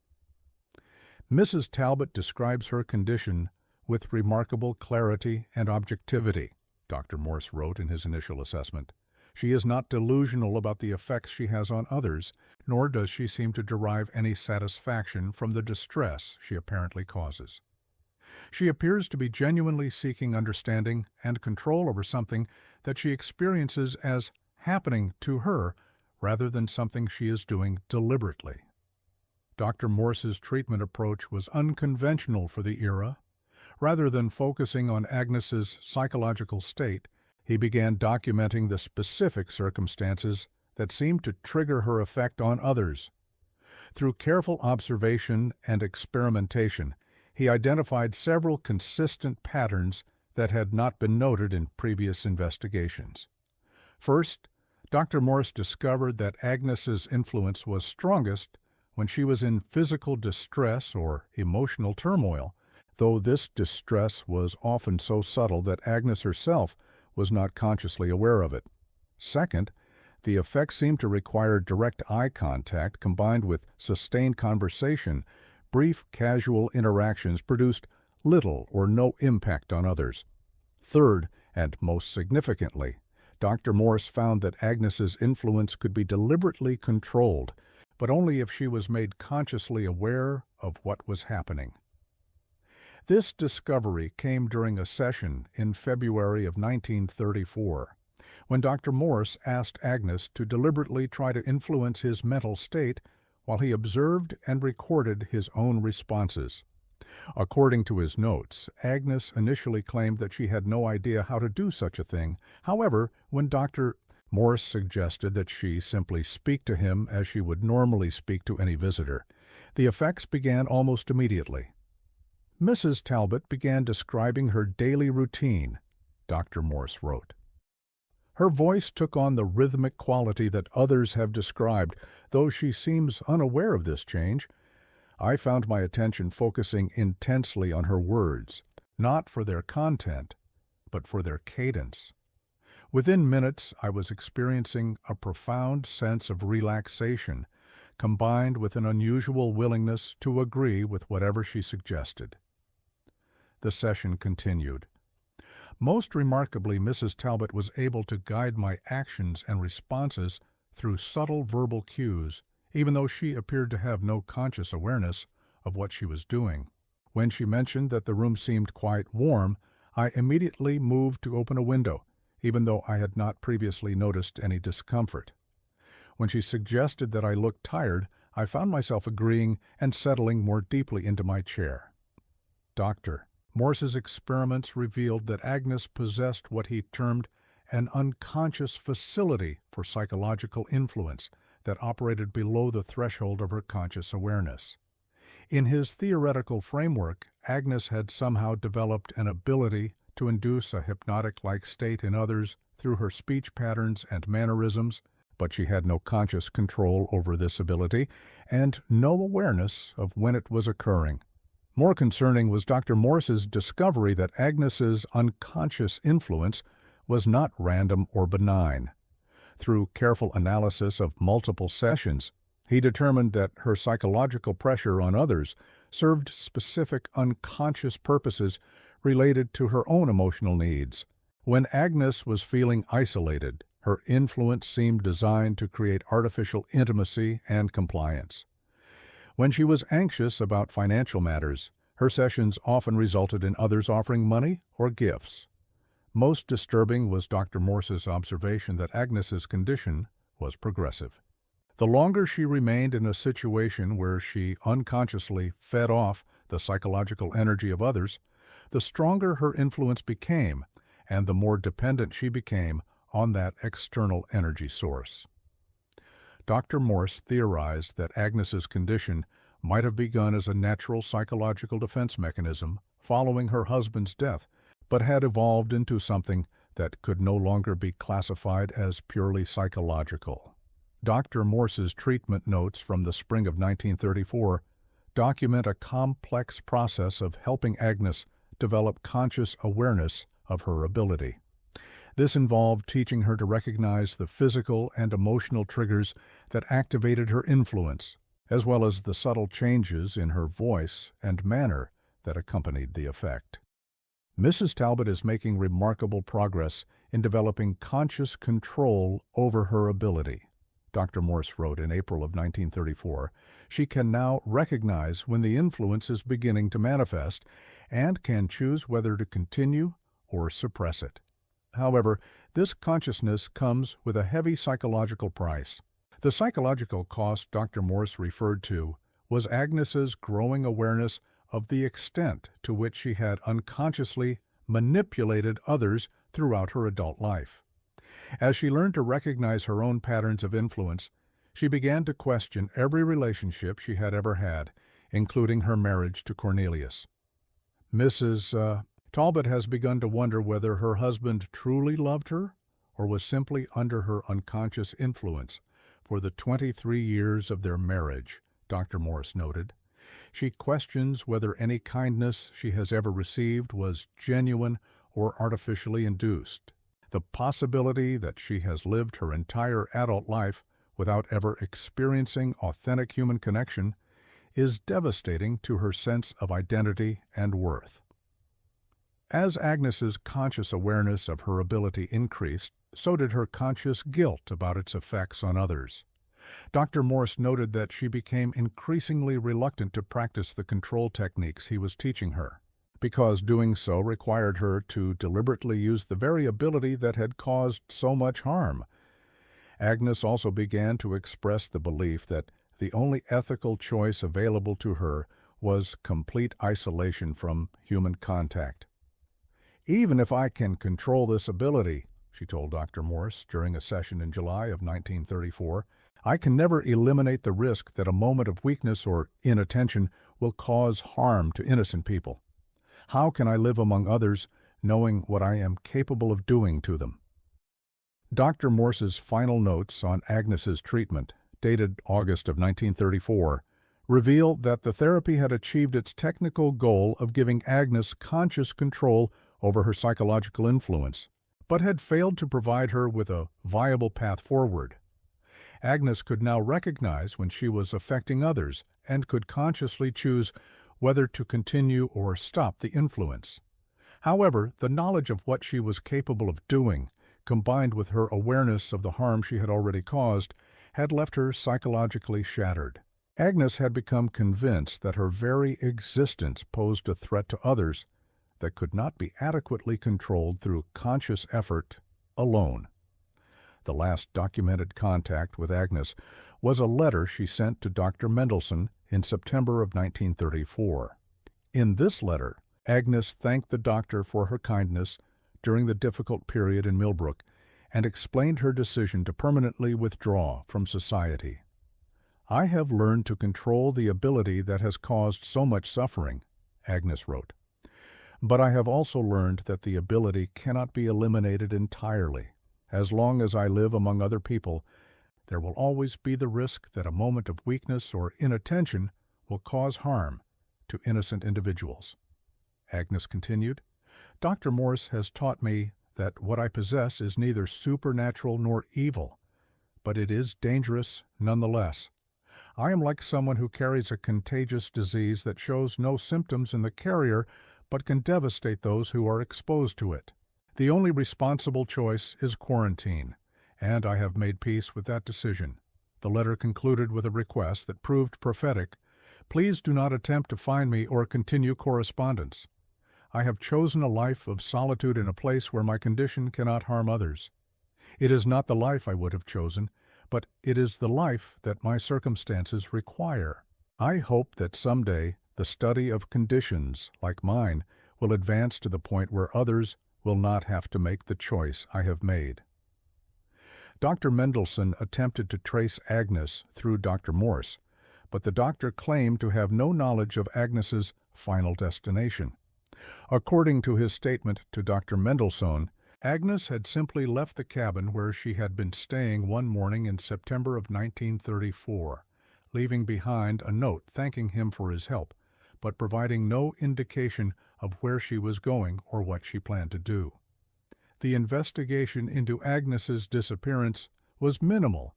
Mrs. Talbot describes her condition with remarkable clarity and objectivity, Dr. Morse wrote in his initial assessment. She is not delusional about the effects she has on others, nor does she seem to derive any satisfaction from the distress she apparently causes. She appears to be genuinely seeking understanding and control over something that she experiences as happening to her rather than something she is doing deliberately. Dr. Morse's treatment approach was unconventional for the era. Rather than focusing on Agnes's psychological state, he began documenting the specific circumstances that seemed to trigger her effect on others. Through careful observation and experimentation, he identified several consistent patterns that had not been noted in previous investigations. First, Dr. Morse discovered that Agnes's influence was strongest when she was in physical distress or emotional turmoil, though this distress was often so subtle that Agnes herself was not consciously aware of it. Second, the effect seemed to require direct eye contact combined with sustained conversation. Brief, casual interactions produced little or no impact on others. Third, and most significantly, Dr. Morse found that Agnes's influence could be deliberately controlled, but only if she was made consciously aware of what was happening. This discovery came during a session in February of 1934, when Dr. Morse asked Agnes to deliberately try to influence his mental state while he observed and recorded his own responses. According to his notes, Agnes initially claimed that she had no idea how to do such a thing. However, when Dr. Morse suggested that she simply speak to him as she would normally speak to any visitor, the effects began almost immediately. Mrs. Talbot began describing her daily routine, Dr. Morse wrote. Her voice took on the rhythmic quality that others have described, though she seems unaware of this change. I found my attention focusing intensely on her words, not for their content, but for their cadence. Within minutes, I was experiencing a profound sense of relaxation, combined with an unusual willingness to agree with whatever she suggested. The session continued. Most remarkably, Mrs. Talbot was able to guide my actions and responses through subtle verbal cues, even though she appeared to have no conscious awareness of what she was doing. When she mentioned that the room seemed quite warm, I immediately moved to open a window, even though I had not previously noticed any discomfort. When she suggested that I looked tired, I found myself agreeing and settling more deeply into my chair. Dr. Morse's experiments revealed that Agnes possessed what he termed an unconscious facility for psychological influence that operated below the threshold of her conscious awareness. In his theoretical framework, Agnes had somehow developed an ability to induce a hypnotic-like state in others through her speech patterns and mannerisms, but she had no conscious control over this ability and no awareness of when it was occurring. More concerning was Dr. Morse's discovery that Agnes's unconscious influence was not random or benign. Through careful analysis of multiple sessions, he determined that her psychological pressure on others served specific unconscious purposes related to her own emotional needs. When Agnes was feeling isolated, her influence seemed designed to create artificial intimacy and compliance. When she was anxious about financial matters, her sessions often resulted in others offering money or gifts. Most disturbing was Dr. Morse's observation that Agnes's condition was progressive. The longer she remained in a situation where she unconsciously fed off the psychological energy of others, the stronger her influence became, and the more dependent she became on that external energy source. Dr. Morse theorized that Agnes's condition might have begun as a natural psychological defense mechanism following her husband's death, but had evolved into something that could no longer be classified as purely psychological. Dr. Morse's treatment notes from the spring of 1934 document a complex process of helping Agnes develop conscious awareness of her ability. This involved teaching her to recognize the physical and emotional triggers that activated her influence, as well as the subtle changes in her voice and manner that accompanied the effect. Mrs. Talbot is making remarkable progress in developing conscious control over her ability. Dr. Morse wrote in April of 1934, she can now recognize when the influence is beginning to manifest and can choose whether to continue or suppress it. However, this consciousness comes with a heavy psychological price. The psychological cost Dr. Morse referred to was Agnes's growing awareness of the extent to which she had unconsciously manipulated others throughout her adult life. As she learned to recognize her own patterns of influence, she began to question every relationship she had ever had, including her marriage to Cornelius. Mrs. Talbot has begun to wonder whether her husband truly loved her or was simply under her unconscious influence for the 23 years of their marriage, Dr. Morse noted. She questions whether any kindness she has ever received was genuine or artificially induced. The possibility that she has lived her entire adult life without ever experiencing authentic human connection is devastating to her sense of identity and worth. As Agnes's conscious awareness of her ability increased, so did her conscious guilt about its effects on others. Dr. Morse noted that she became increasingly reluctant to practice the control techniques he was teaching her, because doing so required her to deliberately use the very ability that had caused so much harm. Agnes also began to express the belief that the only ethical choice available to her was complete isolation from human contact. "Even if I can control this ability," she told Dr. Morse during a session in July of 1934, "I can never eliminate the risk that a moment of weakness or inattention will cause harm to innocent people. How can I live among others knowing what I am capable of doing to them?" Dr. Morse's final notes on Agnes's treatment, dated August of 1934, reveal that the therapy had achieved its technical goal of giving Agnes conscious control over her psychological influence, but had failed to provide her with a viable path forward. Agnes could now recognize when she was affecting others and could consciously choose whether to continue or stop the influence. However, the knowledge of what she was capable of doing, combined with her awareness of the harm she had already caused, had left her psychologically shattered. Agnes had become convinced that her very existence posed a threat to others that could not be adequately controlled through conscious effort alone. The last documented contact with Agnes was a letter she sent to Dr. Mendelssohn in September of 1934. In this letter, Agnes thanked the doctor for her kindness during the difficult period in Milbrook and explained her decision to permanently withdraw from society. "I have learned to control the ability that has caused so much suffering," Agnes wrote. "But I have also learned that the ability cannot be eliminated entirely. As long as I live among other people, there will always be the risk that a moment of weakness or inattention will cause harm to innocent individuals." Agnes continued, "Dr. Morse has taught me that what I possess is neither supernatural nor evil, but it is dangerous nonetheless. I am like someone who carries a contagious disease that shows no symptoms in the carrier but can devastate those who are exposed to it. The only responsible choice is quarantine, and I have made peace with that decision." The letter concluded with a request that proved prophetic: "Please do not attempt to find me or continue correspondence. I have chosen a life of solitude in a place where my condition cannot harm others. It is not the life I would have chosen, but it is the life that my circumstances require. I hope that someday the study of conditions like mine will advance to the point where others will not have to make the choice I have made." Dr. Mendelssohn attempted to trace Agnes through Dr. Morse, but the doctor claimed to have no knowledge of Agnes's final destination. According to his statement to Dr. Mendelssohn, Agnes had simply left the cabin where she had been staying one morning in September of 1934, leaving behind a note thanking him for his help, but providing no indication of where she was going or what she planned to do. The investigation into Agnes's disappearance was minimal,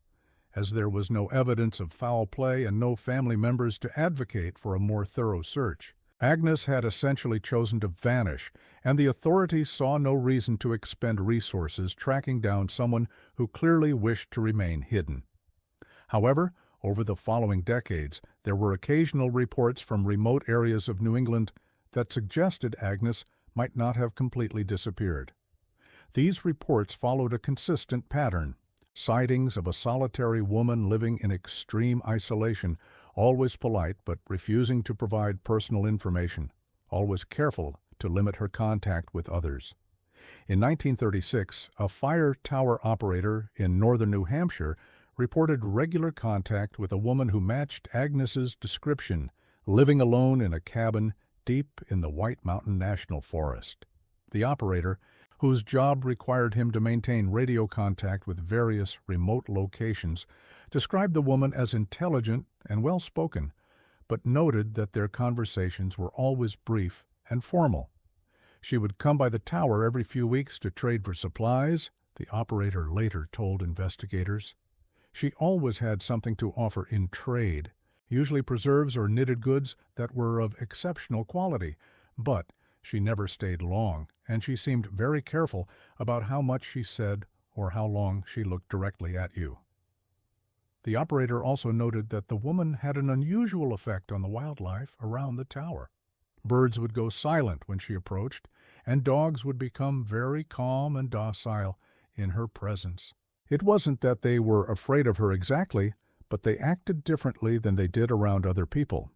as there was no evidence of foul play and no family members to advocate for a more thorough search. Agnes had essentially chosen to vanish, and the authorities saw no reason to expend resources tracking down someone who clearly wished to remain hidden. However, over the following decades, there were occasional reports from remote areas of New England that suggested Agnes might not have completely disappeared. These reports followed a consistent pattern: sightings of a solitary woman living in extreme isolation, always polite but refusing to provide personal information, always careful to limit her contact with others. In 1936, a fire tower operator in northern New Hampshire reported regular contact with a woman who matched Agnes's description, living alone in a cabin deep in the White Mountain National Forest. The operator, whose job required him to maintain radio contact with various remote locations, described the woman as intelligent and well-spoken, but noted that their conversations were always brief and formal. She would come by the tower every few weeks to trade for supplies, the operator later told investigators. She always had something to offer in trade, usually preserves or knitted goods that were of exceptional quality, but she never stayed long, and she seemed very careful about how much she said or how long she looked directly at you. The operator also noted that the woman had an unusual effect on the wildlife around the tower. Birds would go silent when she approached, and dogs would become very calm and docile in her presence. It wasn't that they were afraid of her exactly, but they acted differently than they did around other people.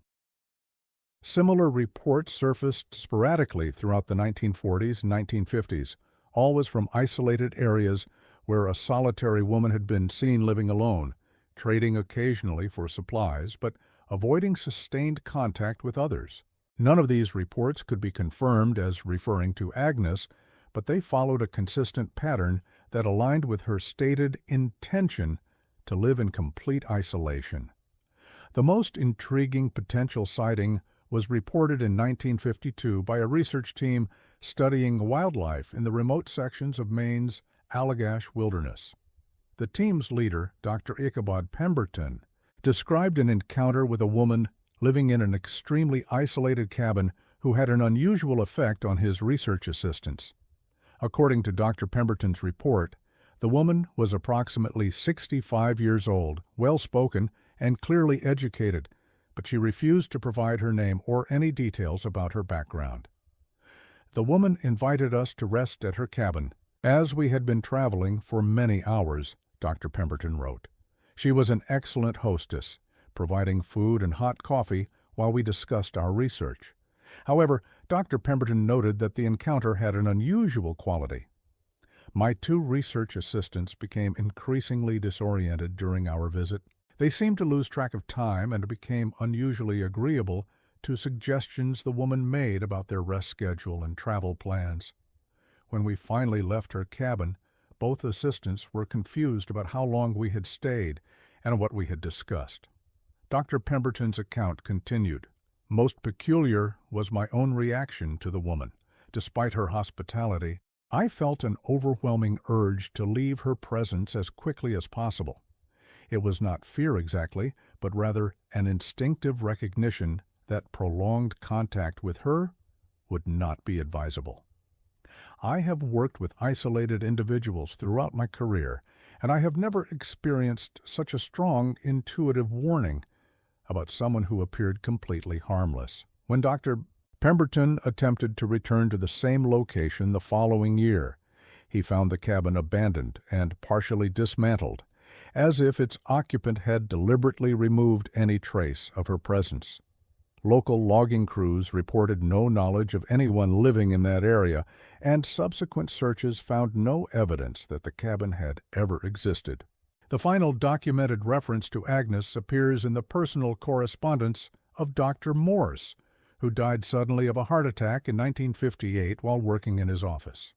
Similar reports surfaced sporadically throughout the 1940s and 1950s, always from isolated areas where a solitary woman had been seen living alone, trading occasionally for supplies, but avoiding sustained contact with others. None of these reports could be confirmed as referring to Agnes, but they followed a consistent pattern that aligned with her stated intention to live in complete isolation. The most intriguing potential sighting was reported in 1952 by a research team studying wildlife in the remote sections of Maine's Allagash Wilderness. The team's leader, Dr. Ichabod Pemberton, described an encounter with a woman living in an extremely isolated cabin who had an unusual effect on his research assistants. According to Dr. Pemberton's report, the woman was approximately 65 years old, well-spoken, and clearly educated, but she refused to provide her name or any details about her background. The woman invited us to rest at her cabin. As we had been traveling for many hours, Dr. Pemberton wrote. She was an excellent hostess, providing food and hot coffee while we discussed our research. However, Dr. Pemberton noted that the encounter had an unusual quality. My two research assistants became increasingly disoriented during our visit. They seemed to lose track of time and became unusually agreeable to suggestions the woman made about their rest schedule and travel plans. When we finally left her cabin, both assistants were confused about how long we had stayed and what we had discussed. Dr. Pemberton's account continued. Most peculiar was my own reaction to the woman. Despite her hospitality, I felt an overwhelming urge to leave her presence as quickly as possible. It was not fear exactly, but rather an instinctive recognition that prolonged contact with her would not be advisable. I have worked with isolated individuals throughout my career, and I have never experienced such a strong intuitive warning about someone who appeared completely harmless. When Dr. Pemberton attempted to return to the same location the following year, he found the cabin abandoned and partially dismantled, as if its occupant had deliberately removed any trace of her presence. Local logging crews reported no knowledge of anyone living in that area, and subsequent searches found no evidence that the cabin had ever existed. The final documented reference to Agnes appears in the personal correspondence of Dr. Morse, who died suddenly of a heart attack in 1958 while working in his office.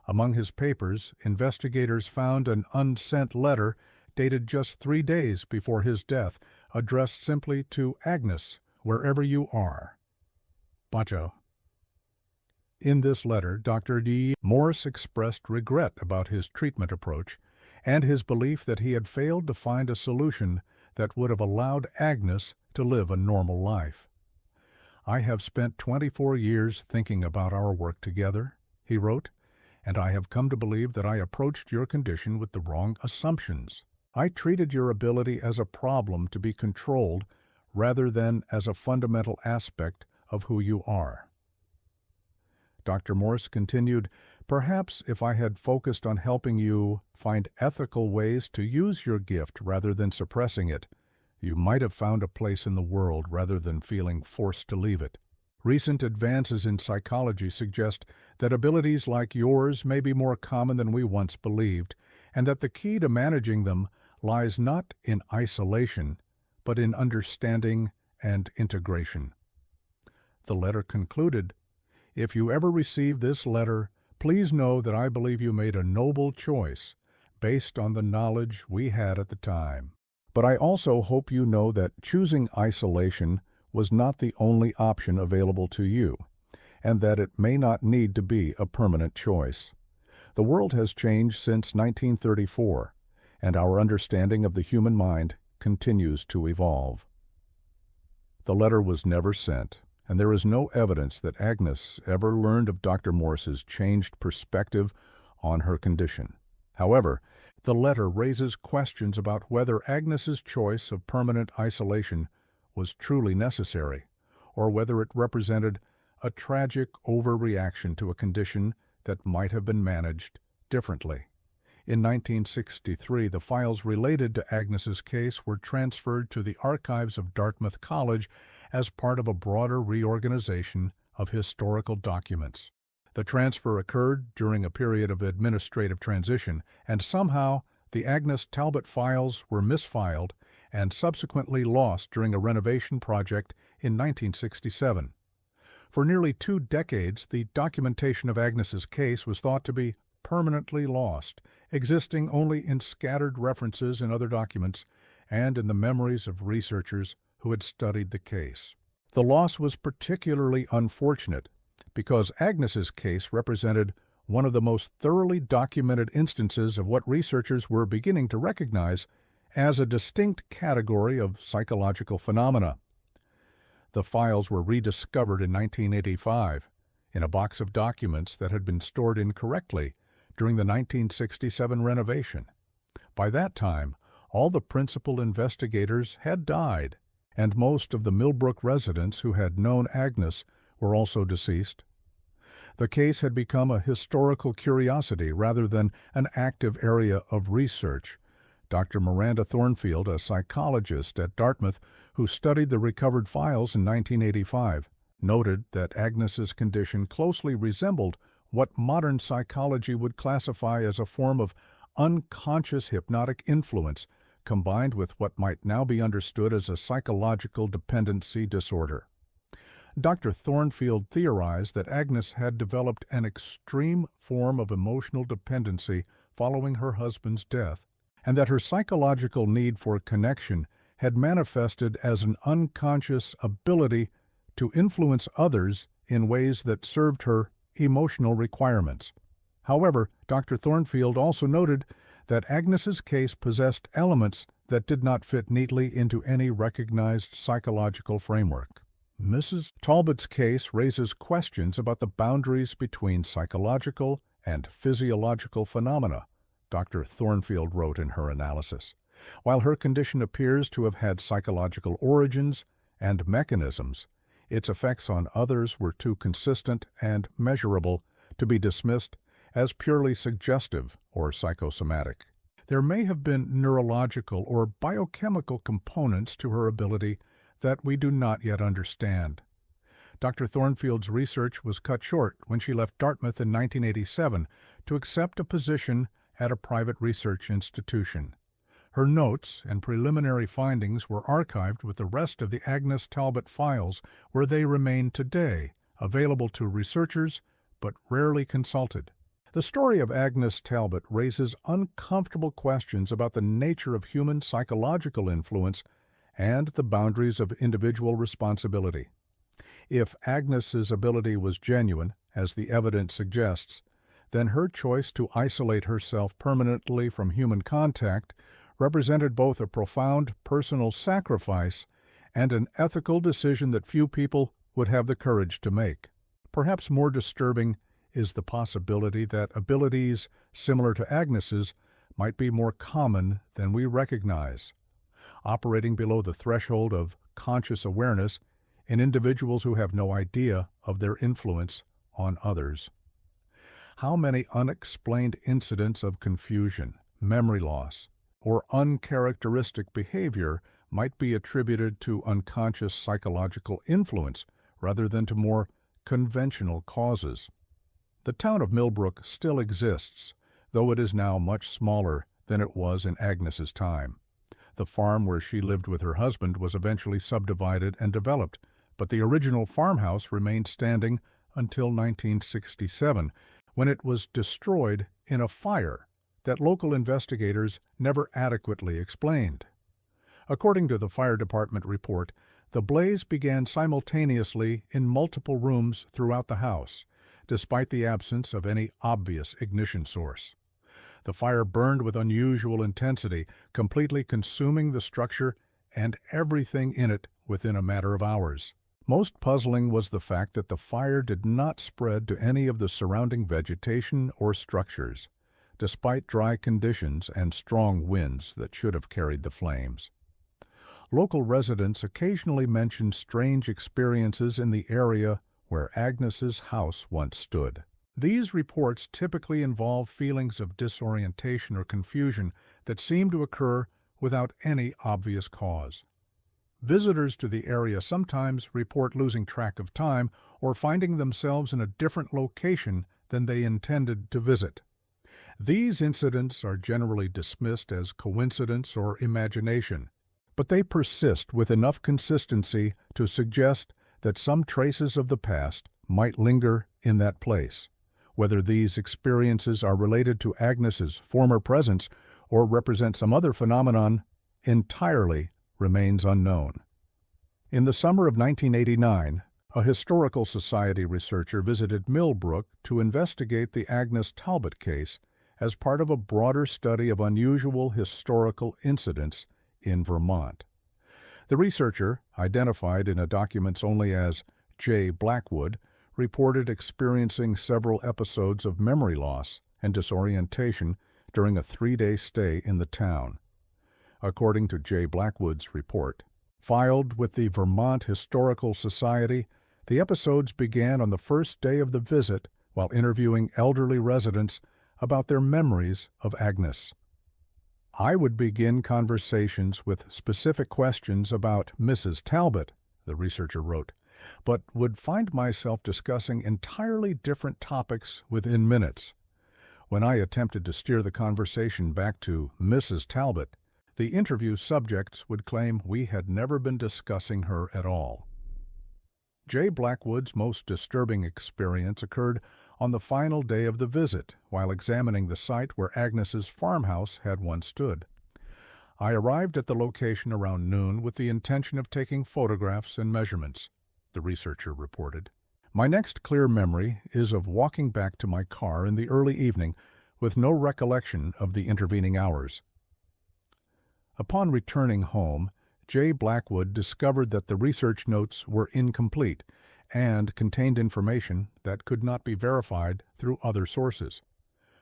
Among his papers, investigators found an unsent letter dated just 3 days before his death, addressed simply to Agnes, wherever you are. Bacho. In this letter, Dr. D. Morse expressed regret about his treatment approach and his belief that he had failed to find a solution that would have allowed Agnes to live a normal life. I have spent 24 years thinking about our work together, he wrote, and I have come to believe that I approached your condition with the wrong assumptions. I treated your ability as a problem to be controlled rather than as a fundamental aspect of who you are. Dr. Morse continued, perhaps if I had focused on helping you find ethical ways to use your gift rather than suppressing it, you might have found a place in the world rather than feeling forced to leave it. Recent advances in psychology suggest that abilities like yours may be more common than we once believed, and that the key to managing them lies not in isolation, but in understanding and integration. The letter concluded, if you ever receive this letter, please know that I believe you made a noble choice based on the knowledge we had at the time. But I also hope you know that choosing isolation was not the only option available to you, and that it may not need to be a permanent choice. The world has changed since 1934, and our understanding of the human mind continues to evolve. The letter was never sent, and there is no evidence that Agnes ever learned of Dr. Morse's changed perspective on her condition. However, the letter raises questions about whether Agnes's choice of permanent isolation was truly necessary, or whether it represented a tragic overreaction to a condition that might have been managed differently. In 1963, the files related to Agnes's case were transferred to the archives of Dartmouth College as part of a broader reorganization of historical documents. The transfer occurred during a period of administrative transition, and somehow the Agnes Talbot files were misfiled and subsequently lost during a renovation project in 1967. For nearly 2 decades, the documentation of Agnes's case was thought to be permanently lost, existing only in scattered references in other documents and in the memories of researchers who had studied the case. The loss was particularly unfortunate because Agnes's case represented one of the most thoroughly documented instances of what researchers were beginning to recognize as a distinct category of psychological phenomena. The files were rediscovered in 1985 in a box of documents that had been stored incorrectly during the 1967 renovation. By that time, all the principal investigators had died, and most of the Milbrook residents who had known Agnes were also deceased. The case had become a historical curiosity rather than an active area of research. Dr. Miranda Thornfield, a psychologist at Dartmouth who studied the recovered files in 1985, noted that Agnes's condition closely resembled what modern psychology would classify as a form of unconscious hypnotic influence combined with what might now be understood as a psychological dependency disorder. Dr. Thornfield theorized that Agnes had developed an extreme form of emotional dependency following her husband's death, and that her psychological need for connection had manifested as an unconscious ability to influence others in ways that served her emotional requirements. However, Dr. Thornfield also noted that Agnes's case possessed elements that did not fit neatly into any recognized psychological framework. Mrs. Talbot's case raises questions about the boundaries between psychological and physiological phenomena, Dr. Thornfield wrote in her analysis. While her condition appears to have had psychological origins and mechanisms, its effects on others were too consistent and measurable to be dismissed as purely suggestive or psychosomatic. There may have been neurological or biochemical components to her ability that we do not yet understand. Dr. Thornfield's research was cut short when she left Dartmouth in 1987 to accept a position at a private research institution. Her notes and preliminary findings were archived with the rest of the Agnes Talbot files, where they remain today, available to researchers but rarely consulted. The story of Agnes Talbot raises uncomfortable questions about the nature of human psychological influence and the boundaries of individual responsibility. If Agnes's ability was genuine, as the evidence suggests, then her choice to isolate herself permanently from human contact represented both a profound personal sacrifice and an ethical decision that few people would have the courage to make. Perhaps more disturbing is the possibility that abilities similar to Agnes's might be more common than we recognize, operating below the threshold of conscious awareness in individuals who have no idea of their influence on others. How many unexplained incidents of confusion, memory loss, or uncharacteristic behavior might be attributed to unconscious psychological influence rather than to more conventional causes. The town of Milbrook still exists, though it is now much smaller than it was in Agnes's time. The farm where she lived with her husband was eventually subdivided and developed, but the original farmhouse remained standing until 1967, when it was destroyed in a fire that local investigators never adequately explained. According to the fire department report, the blaze began simultaneously in multiple rooms throughout the house, despite the absence of any obvious ignition source. The fire burned with unusual intensity, completely consuming the structure and everything in it within a matter of hours. Most puzzling was the fact that the fire did not spread to any of the surrounding vegetation or structures, despite dry conditions and strong winds that should have carried the flames. Local residents occasionally mentioned strange experiences in the area where Agnes's house once stood. These reports typically involve feelings of disorientation or confusion that seem to occur without any obvious cause. Visitors to the area sometimes report losing track of time or finding themselves in a different location than they intended to visit. These incidents are generally dismissed as coincidence or imagination, but they persist with enough consistency to suggest that some traces of the past might linger in that place. Whether these experiences are related to Agnes's former presence or represent some other phenomenon entirely remains unknown. In the summer of 1989, a historical society researcher visited Milbrook to investigate the Agnes Talbot case as part of a broader study of unusual historical incidents in Vermont. The researcher, identified in documents only as J. Blackwood, reported experiencing several episodes of memory loss and disorientation during a 3-day stay in the town. According to J. Blackwood's report, filed with the Vermont Historical Society, the episodes began on the first day of the visit while interviewing elderly residents about their memories of Agnes. I would begin conversations with specific questions about Mrs. Talbot, the researcher wrote, but would find myself discussing entirely different topics within minutes. When I attempted to steer the conversation back to Mrs. Talbot, the interview subjects would claim we had never been discussing her at all. J. Blackwood's most disturbing experience occurred on the final day of the visit, while examining the site where Agnes's farmhouse had once stood. I arrived at the location around noon with the intention of taking photographs and measurements, the researcher reported. My next clear memory is of walking back to my car in the early evening with no recollection of the intervening hours. Upon returning home, J. Blackwood discovered that the research notes were incomplete and contained information that could not be verified through other sources.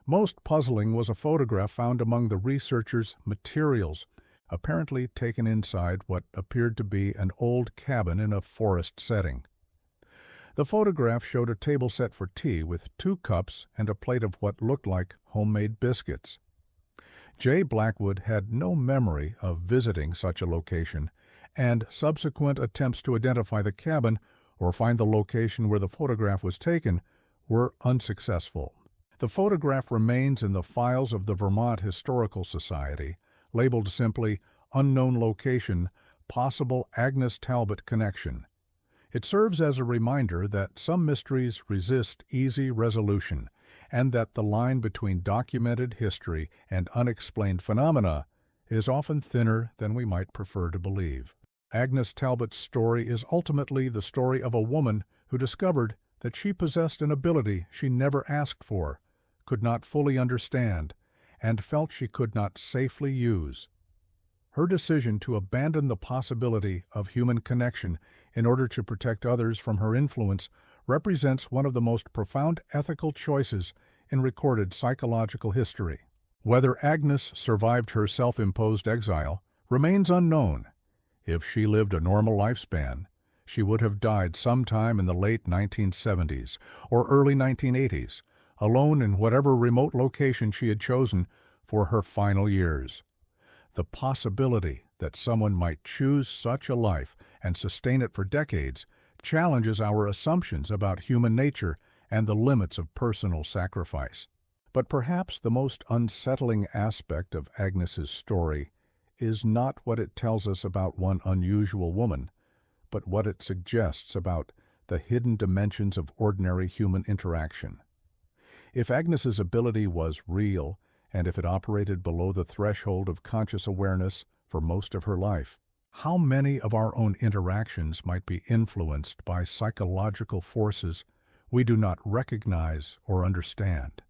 Most puzzling was a photograph found among the researcher's materials, apparently taken inside what appeared to be an old cabin in a forest setting. The photograph showed a table set for tea with 2 cups and a plate of what looked like homemade biscuits. J. Blackwood had no memory of visiting such a location, and subsequent attempts to identify the cabin or find the location where the photograph was taken were unsuccessful. The photograph remains in the files of the Vermont Historical Society, labeled simply Unknown Location, Possible Agnes Talbot Connection. It serves as a reminder that some mysteries resist easy resolution, and that the line between documented history and unexplained phenomena is often thinner than we might prefer to believe. Agnes Talbot's story is ultimately the story of a woman who discovered that she possessed an ability she never asked for, could not fully understand, and felt she could not safely use. Her decision to abandon the possibility of human connection in order to protect others from her influence represents one of the most profound ethical choices in recorded psychological history. Whether Agnes survived her self-imposed exile remains unknown. If she lived a normal lifespan, she would have died sometime in the late 1970s or early 1980s, alone in whatever remote location she had chosen for her final years. The possibility that someone might choose such a life and sustain it for decades challenges our assumptions about human nature and the limits of personal sacrifice. But perhaps the most unsettling aspect of Agnes's story is not what it tells us about one unusual woman, but what it suggests about the hidden dimensions of ordinary human interaction. If Agnes's ability was real, and if it operated below the threshold of conscious awareness for most of her life, how many of our own interactions might be influenced by psychological forces we do not recognize or understand?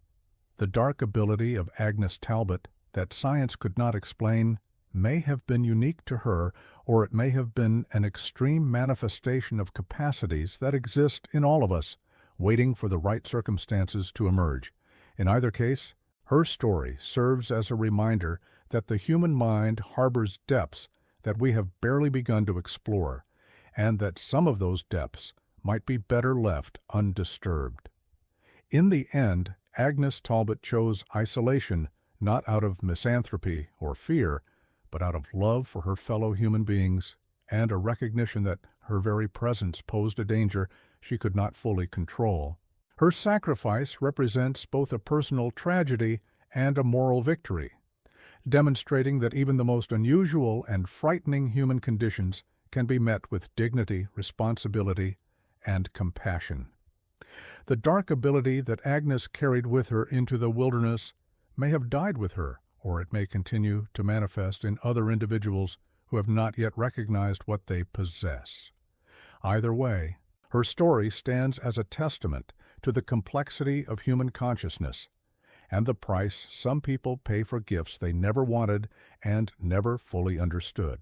The dark ability of Agnes Talbot that science could not explain may have been unique to her, or it may have been an extreme manifestation of capacities that exist in all of us, waiting for the right circumstances to emerge. In either case, her story serves as a reminder that the human mind harbors depths that we have barely begun to explore, and that some of those depths might be better left undisturbed. In the end, Agnes Talbot chose isolation not out of misanthropy or fear, but out of love for her fellow human beings and a recognition that her very presence posed a danger she could not fully control. Her sacrifice represents both a personal tragedy and a moral victory, demonstrating that even the most unusual and frightening human conditions can be met with dignity, responsibility, and compassion. The dark ability that Agnes carried with her into the wilderness may have died with her, or it may continue to manifest in other individuals who have not yet recognized what they possess. Either way, her story stands as a testament to the complexity of human consciousness and the price some people pay for gifts they never wanted and never fully understood.